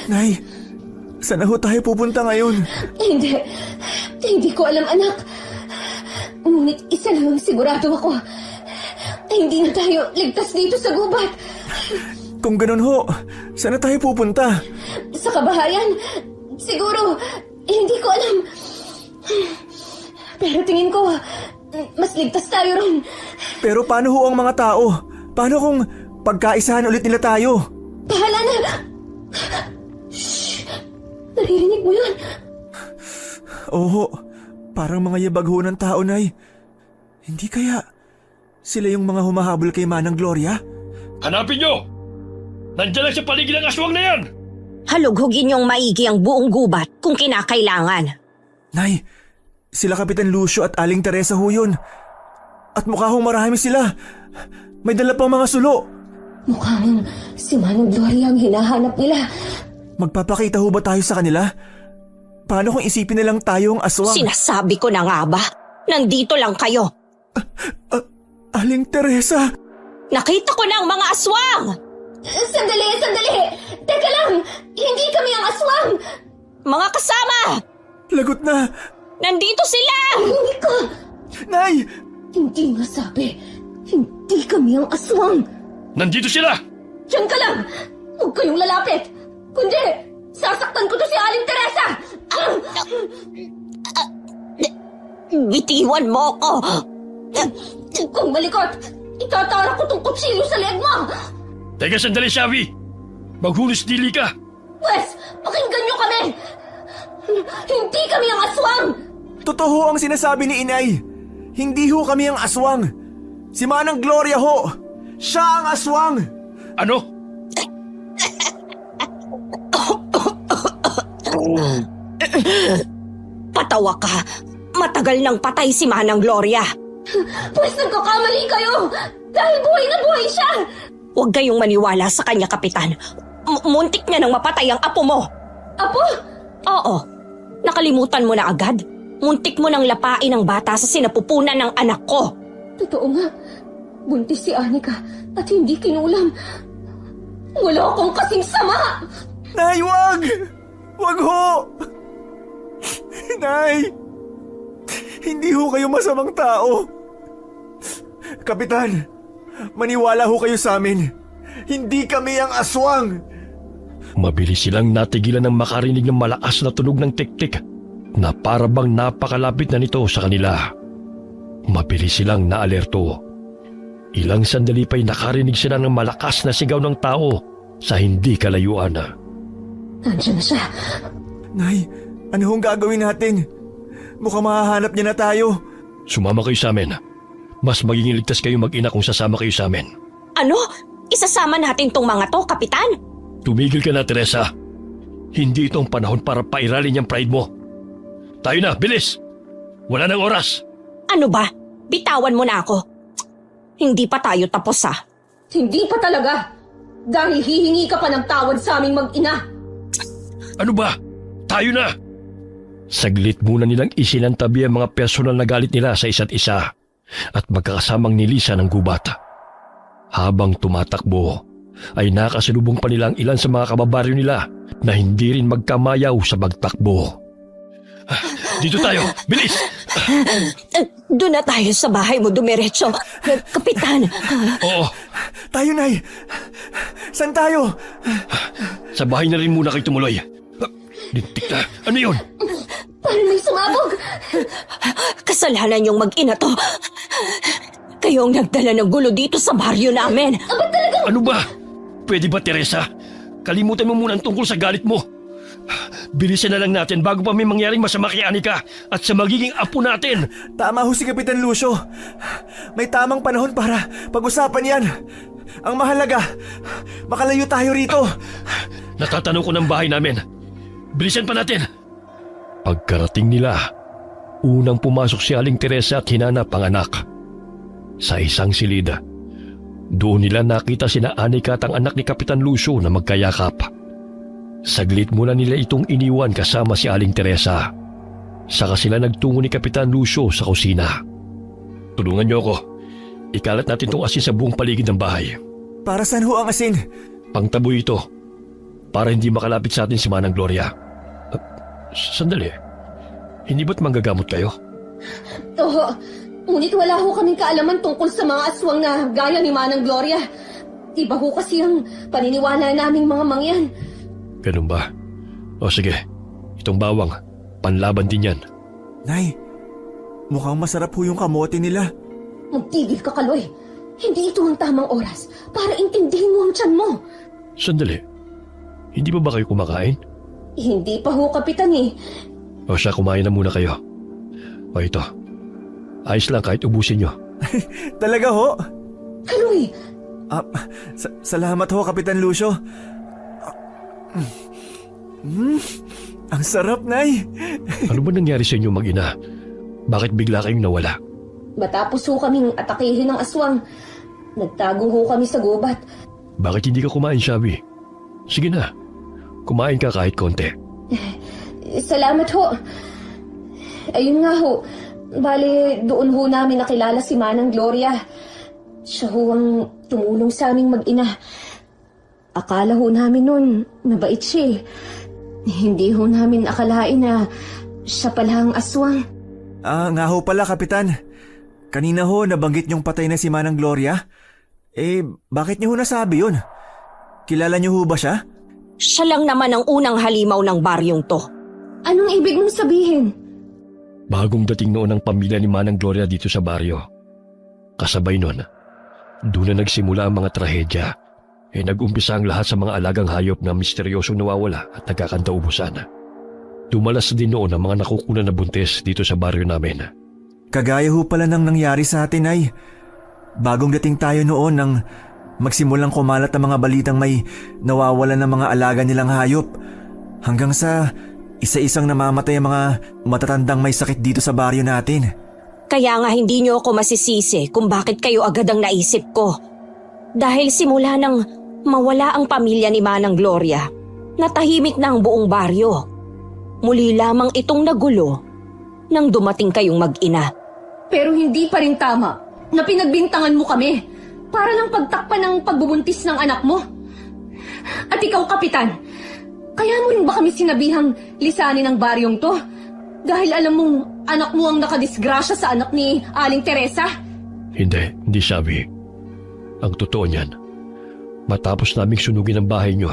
Nay, saan na ho tayo pupunta ngayon? Hindi ko alam, anak. Ngunit isa lang ang sigurado ako. Hindi na tayo ligtas dito sa gubat. Kung ganun ho, saan na tayo pupunta? Sa kabahayan, siguro, hindi ko alam. Pero tingin ko, mas ligtas tayo ron. Pero paano ho ang mga tao? Paano kung pagkaisahan ulit nila tayo? Bahala na! Shh! Naririnig mo yun? Oo, parang mga yabag ho ng tao, Nay. Hindi kaya sila yung mga humahabol kay Manang Gloria? Hanapin nyo! Nandiyan lang sa paligid ng aswang na yan! Halughugin niyong maigi ang buong gubat kung kinakailangan. Nay, sila Kapitan Lucio at Aling Teresa ho yun. At mukha hong marami sila. May dala pang mga sulo. Mukhang si Manang Gloria ang hinahanap nila. Magpapakita ho ba tayo sa kanila? Paano kung isipin nilang tayo ang aswang? Sinasabi ko na nga ba? Nandito lang kayo. Aling Teresa! Nakita ko na ang mga aswang! Sandali! Teka lang! Hindi kami ang aswang! Mga kasama! Lagot na! Nandito sila! Hindi ka! Nay! Hindi nga sabi. Hindi kami ang aswang! Nandito sila! Diyan ka lang! Huwag kayong lalapit! Kundi, sasaktan ko to si Aling Teresa! Bitiwan mo ko! Kung malikot, itatara ko tong kutsilyo sa leg mo! Teka sandali, Shavi! Maghunos dili ka! Wes, pakinggan niyo kami! Hindi kami ang aswang! Totoo ang sinasabi ni Inay. Hindi ho kami ang aswang. Si Manang Gloria ho. Siya ang aswang. Ano? Patawa ka! Matagal nang patay si Manang Gloria! Wes, nagkakamali kayo! Dahil buhay na buhay siya! Huwag kayong maniwala sa kanya, Kapitan. Muntik niya nang mapatay ang apo mo! Apo? Oo. Nakalimutan mo na agad? Muntik mo nang lapain ang bata sa sinapupunan ng anak ko! Totoo nga. Buntis si Anika at hindi kinulam. Wala akong kasing sama! Nay, wag! Wag ho! Nay! Hindi ho kayo masamang tao. Kapitan, maniwala ho kayo sa amin. Hindi kami ang aswang. Mabilis silang natigilan ng makarinig ng malakas na tunog ng tiktik na para bang napakalapit na nito sa kanila. Mabilis silang naalerto. Ilang sandali pa'y nakarinig sila ng malakas na sigaw ng tao sa hindi kalayuan. Nandiyan na siya. Nay, ano hong gagawin natin? Mukhang mahahanap niya na tayo. Sumama kayo sa amin. Mas magiging ligtas kayo mag-ina kung sasama kayo sa amin. Ano? Isasama natin tong mga to, Kapitan? Tumigil ka na, Teresa. Hindi itong panahon para pairalin yung pride mo. Tayo na, bilis! Wala nang oras! Ano ba? Bitawan mo na ako. Hindi pa tayo tapos Hindi pa talaga. Dahil hihingi ka pa ng tawad sa aming mag-ina. Ano ba? Tayo na! Saglit muna nilang isinantabi ang mga personal na galit nila sa isa't isa at magkakasamang nilisa ng gubat. Habang tumatakbo, ay nakasalubong pa nila ang ilan sa mga kababaryo nila na hindi rin magkamayaw sa pagtakbo. Dito tayo! Bilis! Doon na tayo sa bahay mo, dumiretso. Kapitan! Oo, Tayo, Nay! Saan tayo? sa bahay na rin muna kayo tumuloy. Lintik na. Ano yun? Parang may sumabog. Kasalanan yung mag-ina to. Kayo ang nagdala ng gulo dito sa baryo namin. Ano ba? Pwede ba, Teresa? Kalimutan mo muna ang tungkol sa galit mo. Bilisan na lang natin bago pa may mangyaring masama kay Anika at sa magiging apo natin. Tama ho si Kapitan Lucio. May tamang panahon para pag-usapan yan. Ang mahalaga, makalayo tayo rito. Natatanong ko ng bahay namin. Bilisan pa natin. Pagkarating nila, unang pumasok si Aling Teresa at hinanap ang anak. Sa isang silid, doon nila nakita sina Anika at ang anak ni Kapitan Lucio na magkayakap. Saglit muna nila itong iniwan kasama si Aling Teresa. Saka sila nagtungo ni Kapitan Lucio sa kusina. Tulungan niyo ako. Ikalat natin itong asin sa buong paligid ng bahay. Para saan ho ang asin? Pangtaboy ito. Para hindi makalapit sa atin si Manang Gloria. Sandali. Hindi ba't manggagamot kayo? Oo. Ngunit wala ho kaming kaalaman tungkol sa mga aswang na gaya ni Manang Gloria. Iba ho kasi ang paniniwala naming mga mangyan. Ganun ba? O sige, itong bawang, panlaban din yan. Nay, mukhang masarap ho yung kamote nila. Magtigil ka, Kaloy. Hindi ito ang tamang oras para intindihin mo ang tiyan mo. Sandali, hindi ba kayo kumakain? Hindi pa ho, Kapitan eh. O siya, kumain na muna kayo. O ito, ayos lang kahit ubusin nyo. Talaga ho? Kaloy, Salamat ho, Kapitan Lucio. Ang sarap, Nay. Ano ba nangyari sa inyo mag-ina? Bakit bigla kayong nawala? Matapos ho kaming atakihin ng aswang, nagtago ho kami sa gubat. Bakit hindi ka kumain, Shabby? Sige na, kumain ka kahit konti. Salamat ho. Ayun nga ho, bale doon ho namin nakilala si Manang Gloria. Siya ho ang tumulong sa aming mag-ina. Akala ho namin nun, mabait siya eh. Hindi ho namin akalain na siya pala ang aswang. Nga ho pala, Kapitan. Kanina ho nabanggit niyong patay na si Manang Gloria. Bakit niyo ho nasabi yun? Kilala niyo ho ba siya? Siya lang naman ang unang halimaw ng baryong to. Anong ibig mong sabihin? Bagong dating noon ang pamilya ni Manang Gloria dito sa baryo. Kasabay nun, doon na nagsimula ang mga trahedya. Nag-umpisa ang lahat sa mga alagang hayop na misteryosong nawawala at nagkakantaubusan. Dumalas din noon ang mga nakukunan na buntis dito sa baryo namin. Kagaya ho pala nang nangyari sa atin ay bagong dating tayo noon nang magsimulang kumalat ang mga balitang may nawawalan ng mga alaga nilang hayop hanggang sa isa-isang namamatay ang mga matatandang may sakit dito sa baryo natin. Kaya nga hindi niyo ako masisisi kung bakit kayo agad ang naisip ko. Dahil simula nang mawala ang pamilya ni Manang Gloria, natahimik na ang buong baryo. Muli lamang itong nagulo nang dumating kayong mag-ina. Pero hindi pa rin tama na pinagbintangan mo kami para lang pagtakpan ng pagbubuntis ng anak mo. At ikaw, Kapitan, kaya mo rin ba kami sinabihang lisanin ang baryong to? Dahil alam mong anak mo ang nakadisgrasya sa anak ni Aling Teresa? Hindi sabi. Ang totoo niyan, matapos naming sunugin ang bahay niyo,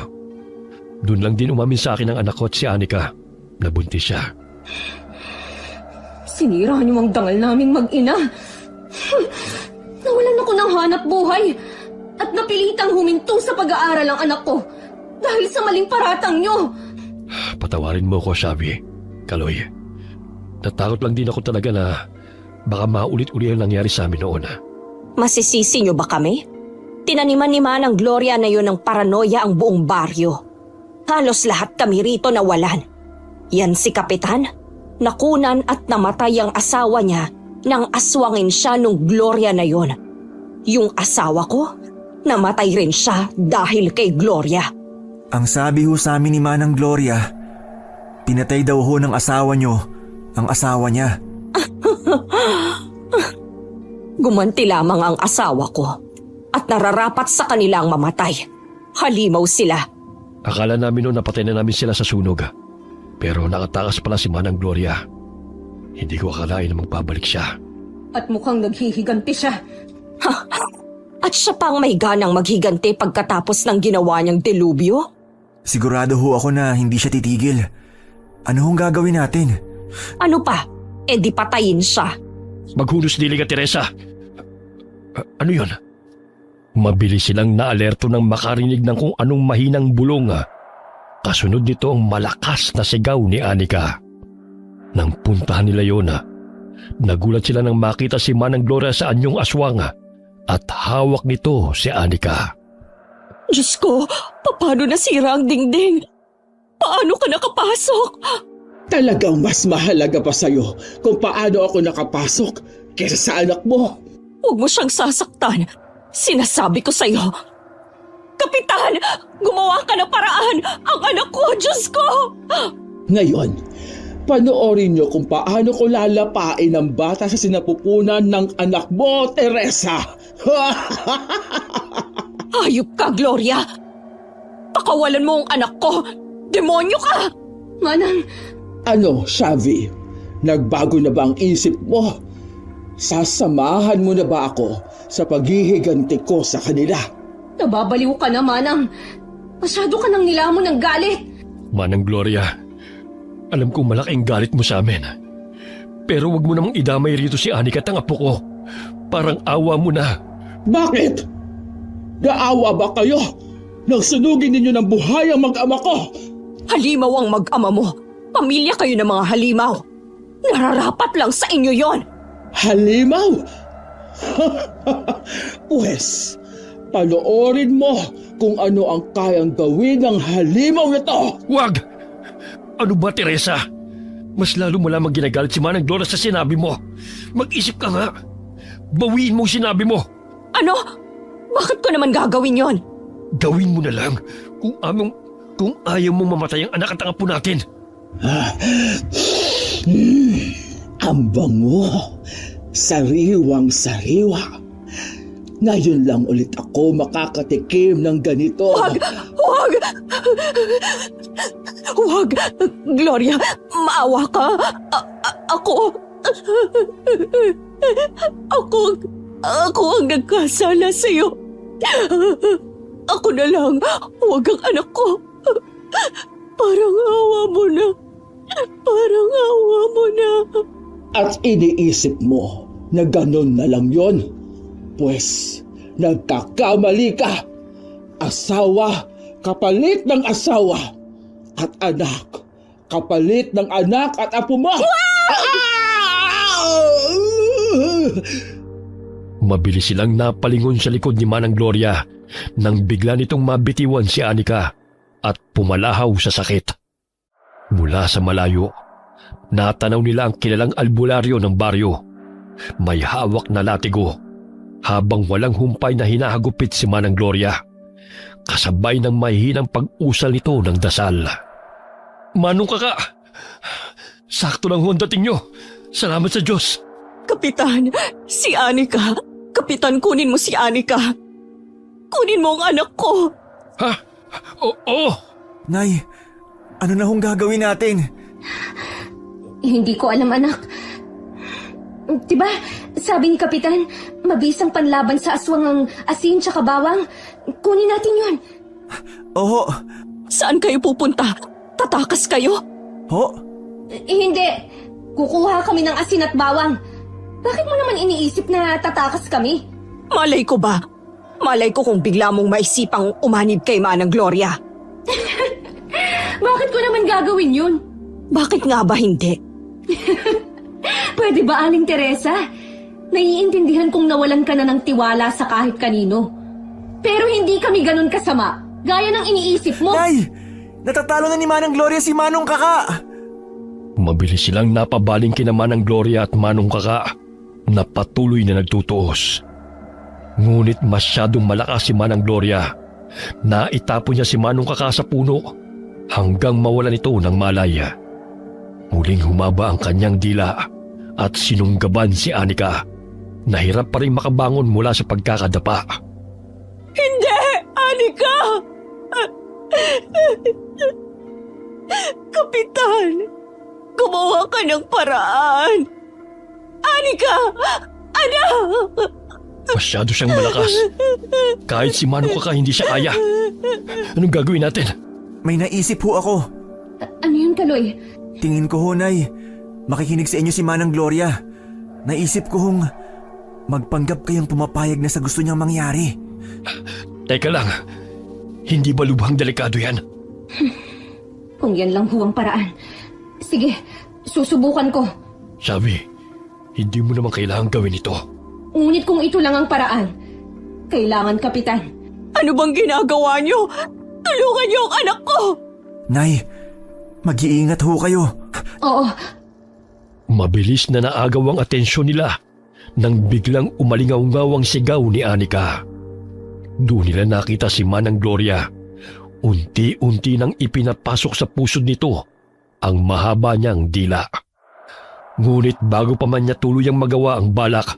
doon lang din umamin sa akin ang anak ko at si Anika. Nabuntis siya. Sinira niyo ang dangal naming mag-ina. Nawalan ako ng hanap buhay at napilitang huminto sa pag-aaral ang anak ko dahil sa maling paratang niyo. Patawarin mo ko, Shabby. Kaloy, natakot lang din ako talaga na baka maulit-uli ang nangyari sa amin noon. Masisisi niyo ba kami? Tinaniman ni Manang Gloria na yun ng paranoia ang buong baryo. Halos lahat kami rito nawalan. Yan si Kapitan, nakunan at namatay ang asawa niya nang aswangin siya nung Gloria na yun. Yung asawa ko, namatay rin siya dahil kay Gloria. Ang sabi ho sa amin ni Manang Gloria, pinatay daw ho ng asawa niyo ang asawa niya. Gumanti lamang ang asawa ko at nararapat sa kanilang mamatay. Halimaw sila. Akala namin noon napatay na namin sila sa sunog. Pero nakatakas pala si Manang Gloria. Hindi ko akalain na magpabalik siya. At mukhang naghihiganti siya. At siya pang may ganang maghiganti pagkatapos ng ginawa niyang delubyo? Sigurado ho ako na hindi siya titigil. Ano hong gagawin natin? Ano pa? E di patayin siya. Maghunos dili ka, Teresa. Ano yun? Mabilis silang naalerto nang makarinig ng kung anong mahinang bulong. Kasunod nito ang malakas na sigaw ni Anika. Nang puntahan nila yun, nagulat sila nang makita si Manang Gloria sa anyong aswang at hawak nito si Anika. Diyos ko, paano nasira ang dingding? Paano ka nakapasok? Talagang mas mahalaga pa sa'yo kung paano ako nakapasok kaysa sa anak mo. Huwag mo siyang sasaktan. Sinasabi ko sa'yo. Kapitan, gumawa ka ng paraan. Ang anak ko, Diyos ko! Ngayon, panoorin niyo kung paano ko lalapain ang bata sa sinapupunan ng anak mo, Teresa. Hayop ka, Gloria! Pakawalan mo ang anak ko! Demonyo ka! Manang, Ano, Shabby? Nagbago na ba ang isip mo? Sasamahan mo na ba ako sa paghihiganti ko sa kanila? nababaliw ka na, Manang. Masyado ka nang nilamon ng galit. Manang Gloria, alam kong malaking galit mo sa amin. Pero wag mo namang idamay rito si Anika at ang apo ko. Parang awa mo na. Bakit? Naawa ba kayo nang sunugin ninyo ng buhay ang mag-ama ko? Halimaw ang mag-ama mo. Pamilya kayo ng mga halimaw. Nararapat lang sa inyo yon. Halimaw? Pues, panoorin mo kung ano ang kayang gawin ng halimaw na to. Wag! Ano ba, Teresa? Mas lalo mo lamang ginagalit si Manang Gloria sa sinabi mo. Mag-isip ka nga. Bawiin mo sinabi mo. Ano? Bakit ko naman gagawin yon? Gawin mo na lang kung ayaw mo mamatay ang anak at ang apo natin. Ang bango. Sariwang-sariwa. Ngayon lang ulit ako makakatikim ng ganito. Huwag! Huwag! Huwag! Gloria, maawa ka. Ako ang nagkasala sa'yo. Ako na lang, huwag ang anak ko. Parang awa mo na. Parang awa mo na. At iniisip mo na ganun na lang yon? Pues, nagkakamali ka. Asawa, kapalit ng asawa. At anak, kapalit ng anak at apo mo. Mabilis silang napalingon sa likod ni Manang Gloria nang bigla nitong mabitiwan si Anika at pumalahaw sa sakit. Mula sa malayo, natanaw nila ang kilalang albularyo ng baryo. May hawak na latigo habang walang humpay na hinahagupit si Manang Gloria. Kasabay ng mahihinang pag-usal nito ng dasal. Manong Kaka! Sakto lang ho ang dating nyo. Salamat sa Diyos. Kapitan, si Anika. Kapitan, kunin mo si Anika. Kunin mo ang anak ko. Ha? Oo. Nay, ano na hong gagawin natin? Hindi ko alam, anak. Diba, sabi ni Kapitan, mabisang panlaban sa aswang ang asin tsaka bawang. Kunin natin yun. Oo. Saan kayo pupunta? Tatakas kayo? Ho? Hindi. Kukuha kami ng asin at bawang. Bakit mo naman iniisip na tatakas kami? Malay ko ba? Malay ko kung bigla mong maisipang umanib kay Manang Gloria. Bakit ko naman gagawin yun? Bakit nga ba hindi? Pwede ba, Aling Teresa? Naiintindihan kong nawalan ka na ng tiwala sa kahit kanino. Pero hindi kami ganun kasama. Gaya ng iniisip mo. Nay! Natatalo na ni Manang Gloria si Manong Kaka! Mabilis silang napabaling kina Manang Gloria at Manong Kaka na patuloy na nagtutuos. Ngunit masyadong malakas si Manang Gloria. Naitapon niya si Manong Kaka sa puno hanggang mawalan ito ng malaya. Muling humaba ang kanyang dila at sinunggaban si Anika. Nahirap pa rin makabangon mula sa pagkakadapa. Hindi! Anika! Kapitan! Gumawa ka ng paraan! Anika! Anak! Masyado siyang malakas. Kahit si Manong Kaka hindi siya kaya. Anong gagawin natin? May naisip ho ako. Ano yun, Kaloy? Tingin ko ho, Nay. Makikinig sa inyo si Manang Gloria. Naisip ko hong magpanggap kayong pumapayag na sa gusto niyang mangyari. Teka lang. Hindi ba lubhang delikado yan? Kung yan lang huwang paraan. Sige, susubukan ko. Sabi, hindi mo naman kailangan gawin ito. Ngunit kung ito lang ang paraan, kailangan, Kapitan. Ano bang ginagawa niyo? Tulungan niyo ang anak ko! Nay, mag-iingat ho kayo. Oo, Mabilis na naagaw ang atensyon nila nang biglang umalingaw-ngaw ang sigaw ni Anika. Doon nila nakita si Manang Gloria. Unti-unti nang ipinapasok sa pusod nito ang mahaba niyang dila. Ngunit bago pa man niya tuluyang magawa ang balak,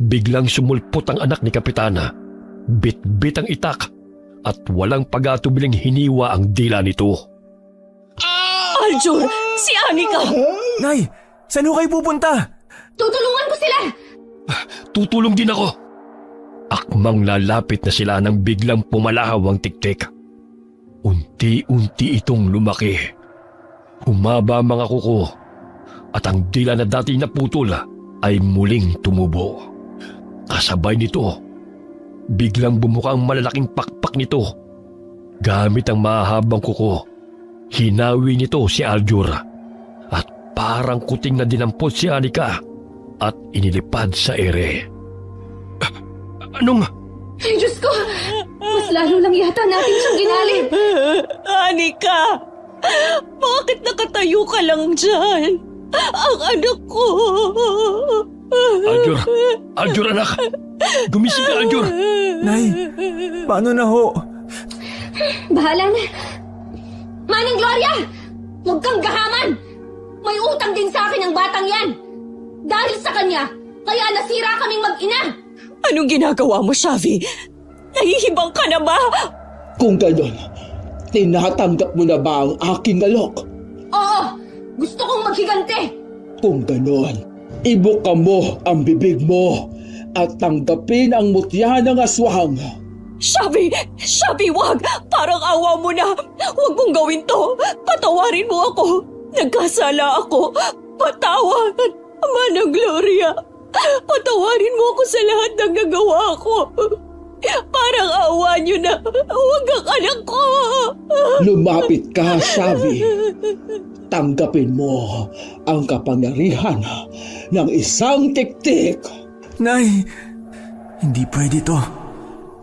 biglang sumulpot ang anak ni Kapitana. Bit-bit ang itak at walang pag-atubiling hiniwa ang dila nito. Aljur! Si Anika! Nay, saan ho kayo pupunta? tutulungan ko sila! Tutulong din ako. Akmang lalapit na sila nang biglang pumalahaw ang tiktik. Unti-unti itong lumaki. Humaba ang mga kuko at ang dila na dati naputol ay muling tumubo. Kasabay nito, biglang bumuka ang malalaking pakpak nito. Gamit ang mahabang kuko, hinawi nito si Aljur at parang kuting na dinampot si Anika at inilipad sa ere. Anong? Ay, Diyos ko! Mas lalo lang yata natin siyang ginalip. Anika! Bakit nakatayo ka lang dyan? Ang anak ko! Aljur! Aljur, anak! Gumising ka, Aljur! Nay, paano na ho? Bahala na. Manang Gloria! Huwag kang gahaman! May utang din sa akin ang batang yan! Dahil sa kanya, kaya nasira kaming mag-ina! Anong ginagawa mo, Shavi? Nahihibang ka na ba? Kung ganon, tinatanggap mo na ba ang aking alok? Oo! Gusto kong maghigante! Kung ganon, ibuka mo ang bibig mo at tanggapin ang mutya ng aswang. Shavi! Shavi, wag! Parang awa mo na! Huwag mong gawin to! Patawarin mo ako! Nagkasala ako! Patawad! Manang Gloria! Patawarin mo ako sa lahat ng nagawa ko! Parang awa niyo na! Huwag ang anak ko! Lumapit ka, Shavi. Tanggapin mo ang kapangyarihan ng isang tiktik. Nay, hindi pwede to.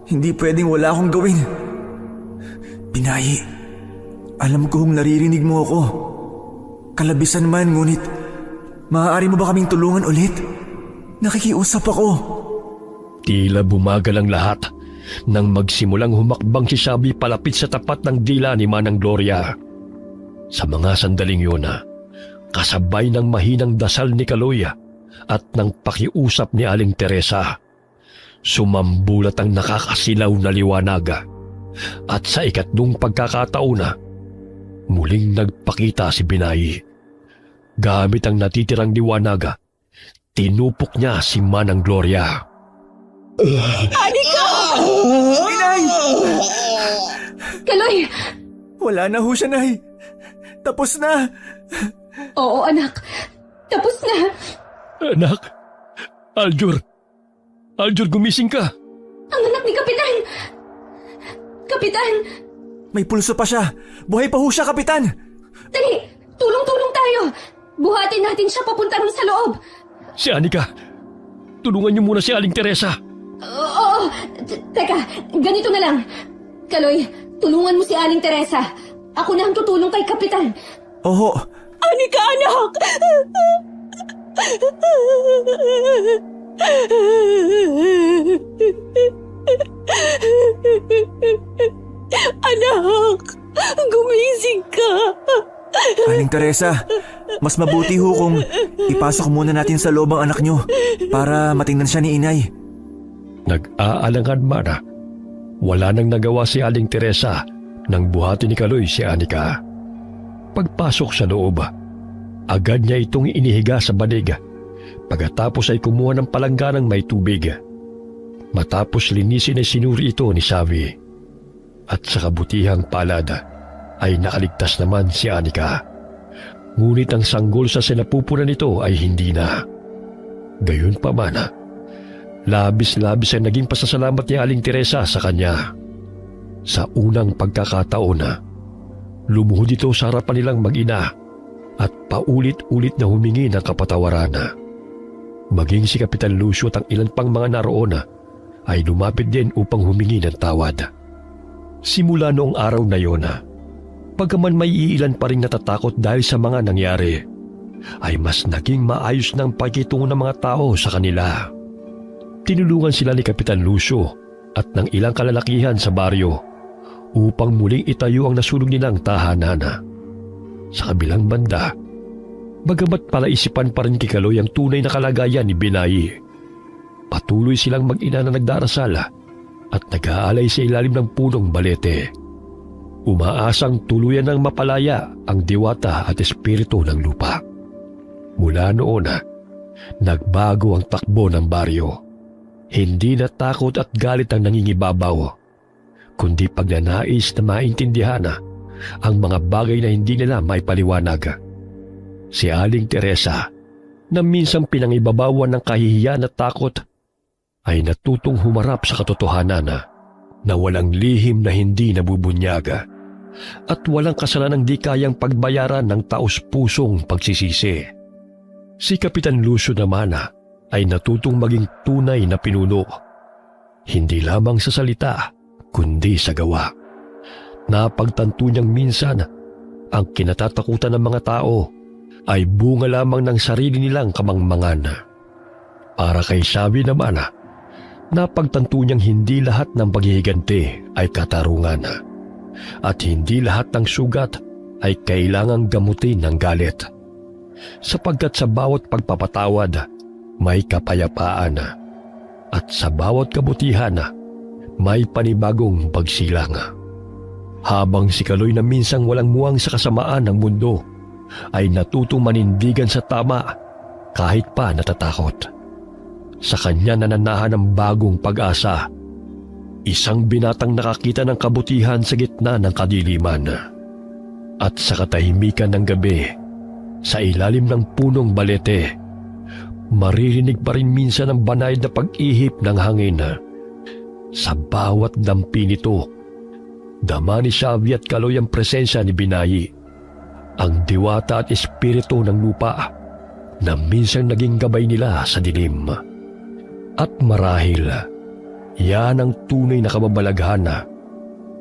Hindi pwedeng wala akong gawin. Binayi, alam kong naririnig mo ako. Kalabisan man, ngunit maaari mo ba kaming tulungan ulit? Nakikiusap ako. Tila bumagal ang lahat nang magsimulang humakbang si Shavi palapit sa tapat ng dila ni Manang Gloria. Sa mga sandaling yun, kasabay ng mahinang dasal ni Kaloy at ng pakiusap ni Aling Teresa, sumambulat ang nakakasilaw na liwanag at sa ikatlong pagkakataon muling nagpakita si Binay. Gamit ang natitirang liwanag, tinupok niya si Manang Gloria. Anika! Binay! Kaloy! Wala na ho siya, Nay. Tapos na. Oo, anak. Tapos na. Anak! Aljur! Aljur, gumising ka! Ang anak ni Kapitan! Kapitan! May pulso pa siya. Buhay pa ho siya, Kapitan. Dali! Tulong-tulong tayo! Buhatin natin siya papunta rin sa loob! Si Anika! Tulungan niyo muna si Aling Teresa! Oo! Teka, ganito na lang. Kaloy, tulungan mo si Aling Teresa. Ako na ang tutulong kay Kapitan. Oho. Anika, anak! Anak! Gumising ka! Aling Teresa, mas mabuti ho kung ipasok muna natin sa loob ang anak nyo para matingnan siya ni Inay. Nag-aalangan man wala nang nagawa si Aling Teresa nang buhati ni Kaloy si Anika. Pagpasok sa loob, agad niya itong inihiga sa banig. Pagkatapos ay kumuha ng palangganang may tubig. Matapos linisin ay sinuri ito ni Shavi. At sa kabutihang palad ay nakaligtas naman si Anika. Ngunit ang sanggol sa sinapupunan nito ay hindi na. Gayunpaman, labis-labis ay naging pasasalamat ni Aling Teresa sa kanya. Sa unang pagkakataon, lumuhod ito sa harapan nilang mag-ina at paulit-ulit na humingi ng kapatawaran. Maging si Kapitan Lucio at ang ilan pang mga naroon ay lumapit din upang humingi ng tawad. Simula noong araw na yon, pagkaman may iilan pa rin natatakot dahil sa mga nangyari, ay mas naging maayos ng pakikitungo ng mga tao sa kanila. Tinulungan sila ni Kapitan Lucio at ng ilang kalalakihan sa baryo upang muling itayo ang nasunog nilang tahanan. Sa kabilang banda, bagamat palaisipan pa rin kay Kaloy ang tunay na kalagayan ni Binay, patuloy silang mag-ina na nagdarasal at nag-aalay sa ilalim ng punong balete. Umaasang tuluyan ng mapalaya ang diwata at espiritu ng lupa. Mula noon, nagbago ang takbo ng baryo. Hindi na takot at galit ang nangingibabaw, kundi pagnanais na maintindihan ang mga bagay na hindi nila maipaliwanag. Si Aling Teresa, na minsang pinangibabawan ng kahihiyan at takot, ay natutong humarap sa katotohanan na walang lihim na hindi nabubunyag at walang kasalanang di kayang pagbayaran ng taos-pusong pagsisisi. Si Kapitan Lucio naman ay natutong maging tunay na pinuno, hindi lamang sa salita kundi sa gawa. Napagtanto niyang minsan ang kinatatakutan ng mga tao ay bunga lamang ng sarili nilang kamangmangan. Para kay Xavi naman, napagtanto niyang hindi lahat ng paghihiganti ay katarungan at hindi lahat ng sugat ay kailangang gamutin ng galit. Sapagkat sa bawat pagpapatawad, may kapayapaan at sa bawat kabutihan, may panibagong pagsilang. Habang si Kaloy na minsang walang muwang sa kasamaan ng mundo, ay natutong manindigan sa tama kahit pa natatakot. Sa kanya nananahan ang bagong pag-asa, isang binatang nakakita ng kabutihan sa gitna ng kadiliman. At sa katahimikan ng gabi, sa ilalim ng punong balete, maririnig pa rin minsan ang banayad na pag-ihip ng hangin. Sa bawat dampi nito, dama ni Xavi at Kaloy ang presensya ni Binayi, ang diwata at espiritu ng lupa na minsan naging gabay nila sa dilim. At marahil, yan ang tunay na kababalaghan,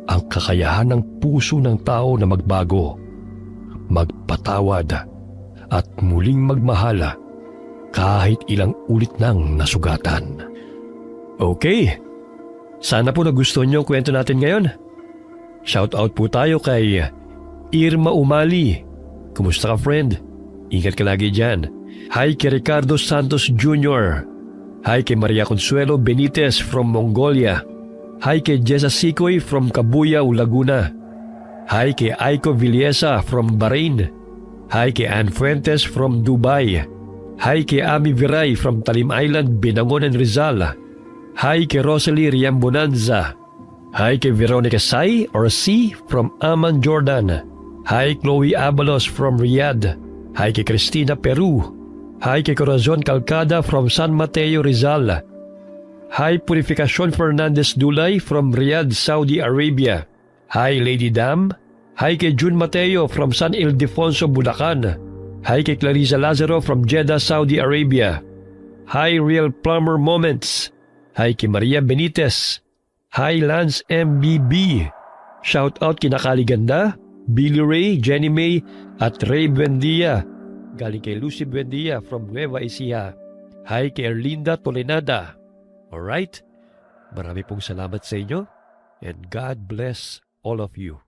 ang kakayahan ng puso ng tao na magbago, magpatawad at muling magmahal kahit ilang ulit nang nasugatan. Okay, sana po nagustuhan niyo ang kwento natin ngayon. Shoutout po tayo kay Irma Umali. Kumusta ka, friend? Ingat ka lagi dyan. Hi kay Ricardo Santos Jr. Hi kay Maria Consuelo Benitez from Mongolia. Hi kay Jessa Sikoy from Cabuyao, Laguna. Hi kay Aiko Villesa from Bahrain. Hi kay Ann Fuentes from Dubai. Hi kay Ami Viray from Talim Island, Binangon and Rizal. Hi kay Rosalie Riambonanza. Hi kay Veronica Sai or C from Amman, Jordan. Hi Chloe Abalos from Riyadh. Hi kay Cristina Peru. Hi kay Corazon Calcada from San Mateo, Rizal. Hi Purificacion Fernandez Dulay from Riyadh, Saudi Arabia. Hi Lady Dam. Hi kay June Mateo from San Ildefonso, Bulacan. Hi kay Clarissa Lazaro from Jeddah, Saudi Arabia. Hi Real Plumber Moments. Hi kay Maria Benitez. Hi Lance MBB. Shout out kina Kaliganda, Billy Ray, Jenny May at Ray Buendia. Galing kay Lucy Buendia from Nueva Ecija. Hi kay Erlinda Tolenada. Alright, marami pong salamat sa inyo and God bless all of you.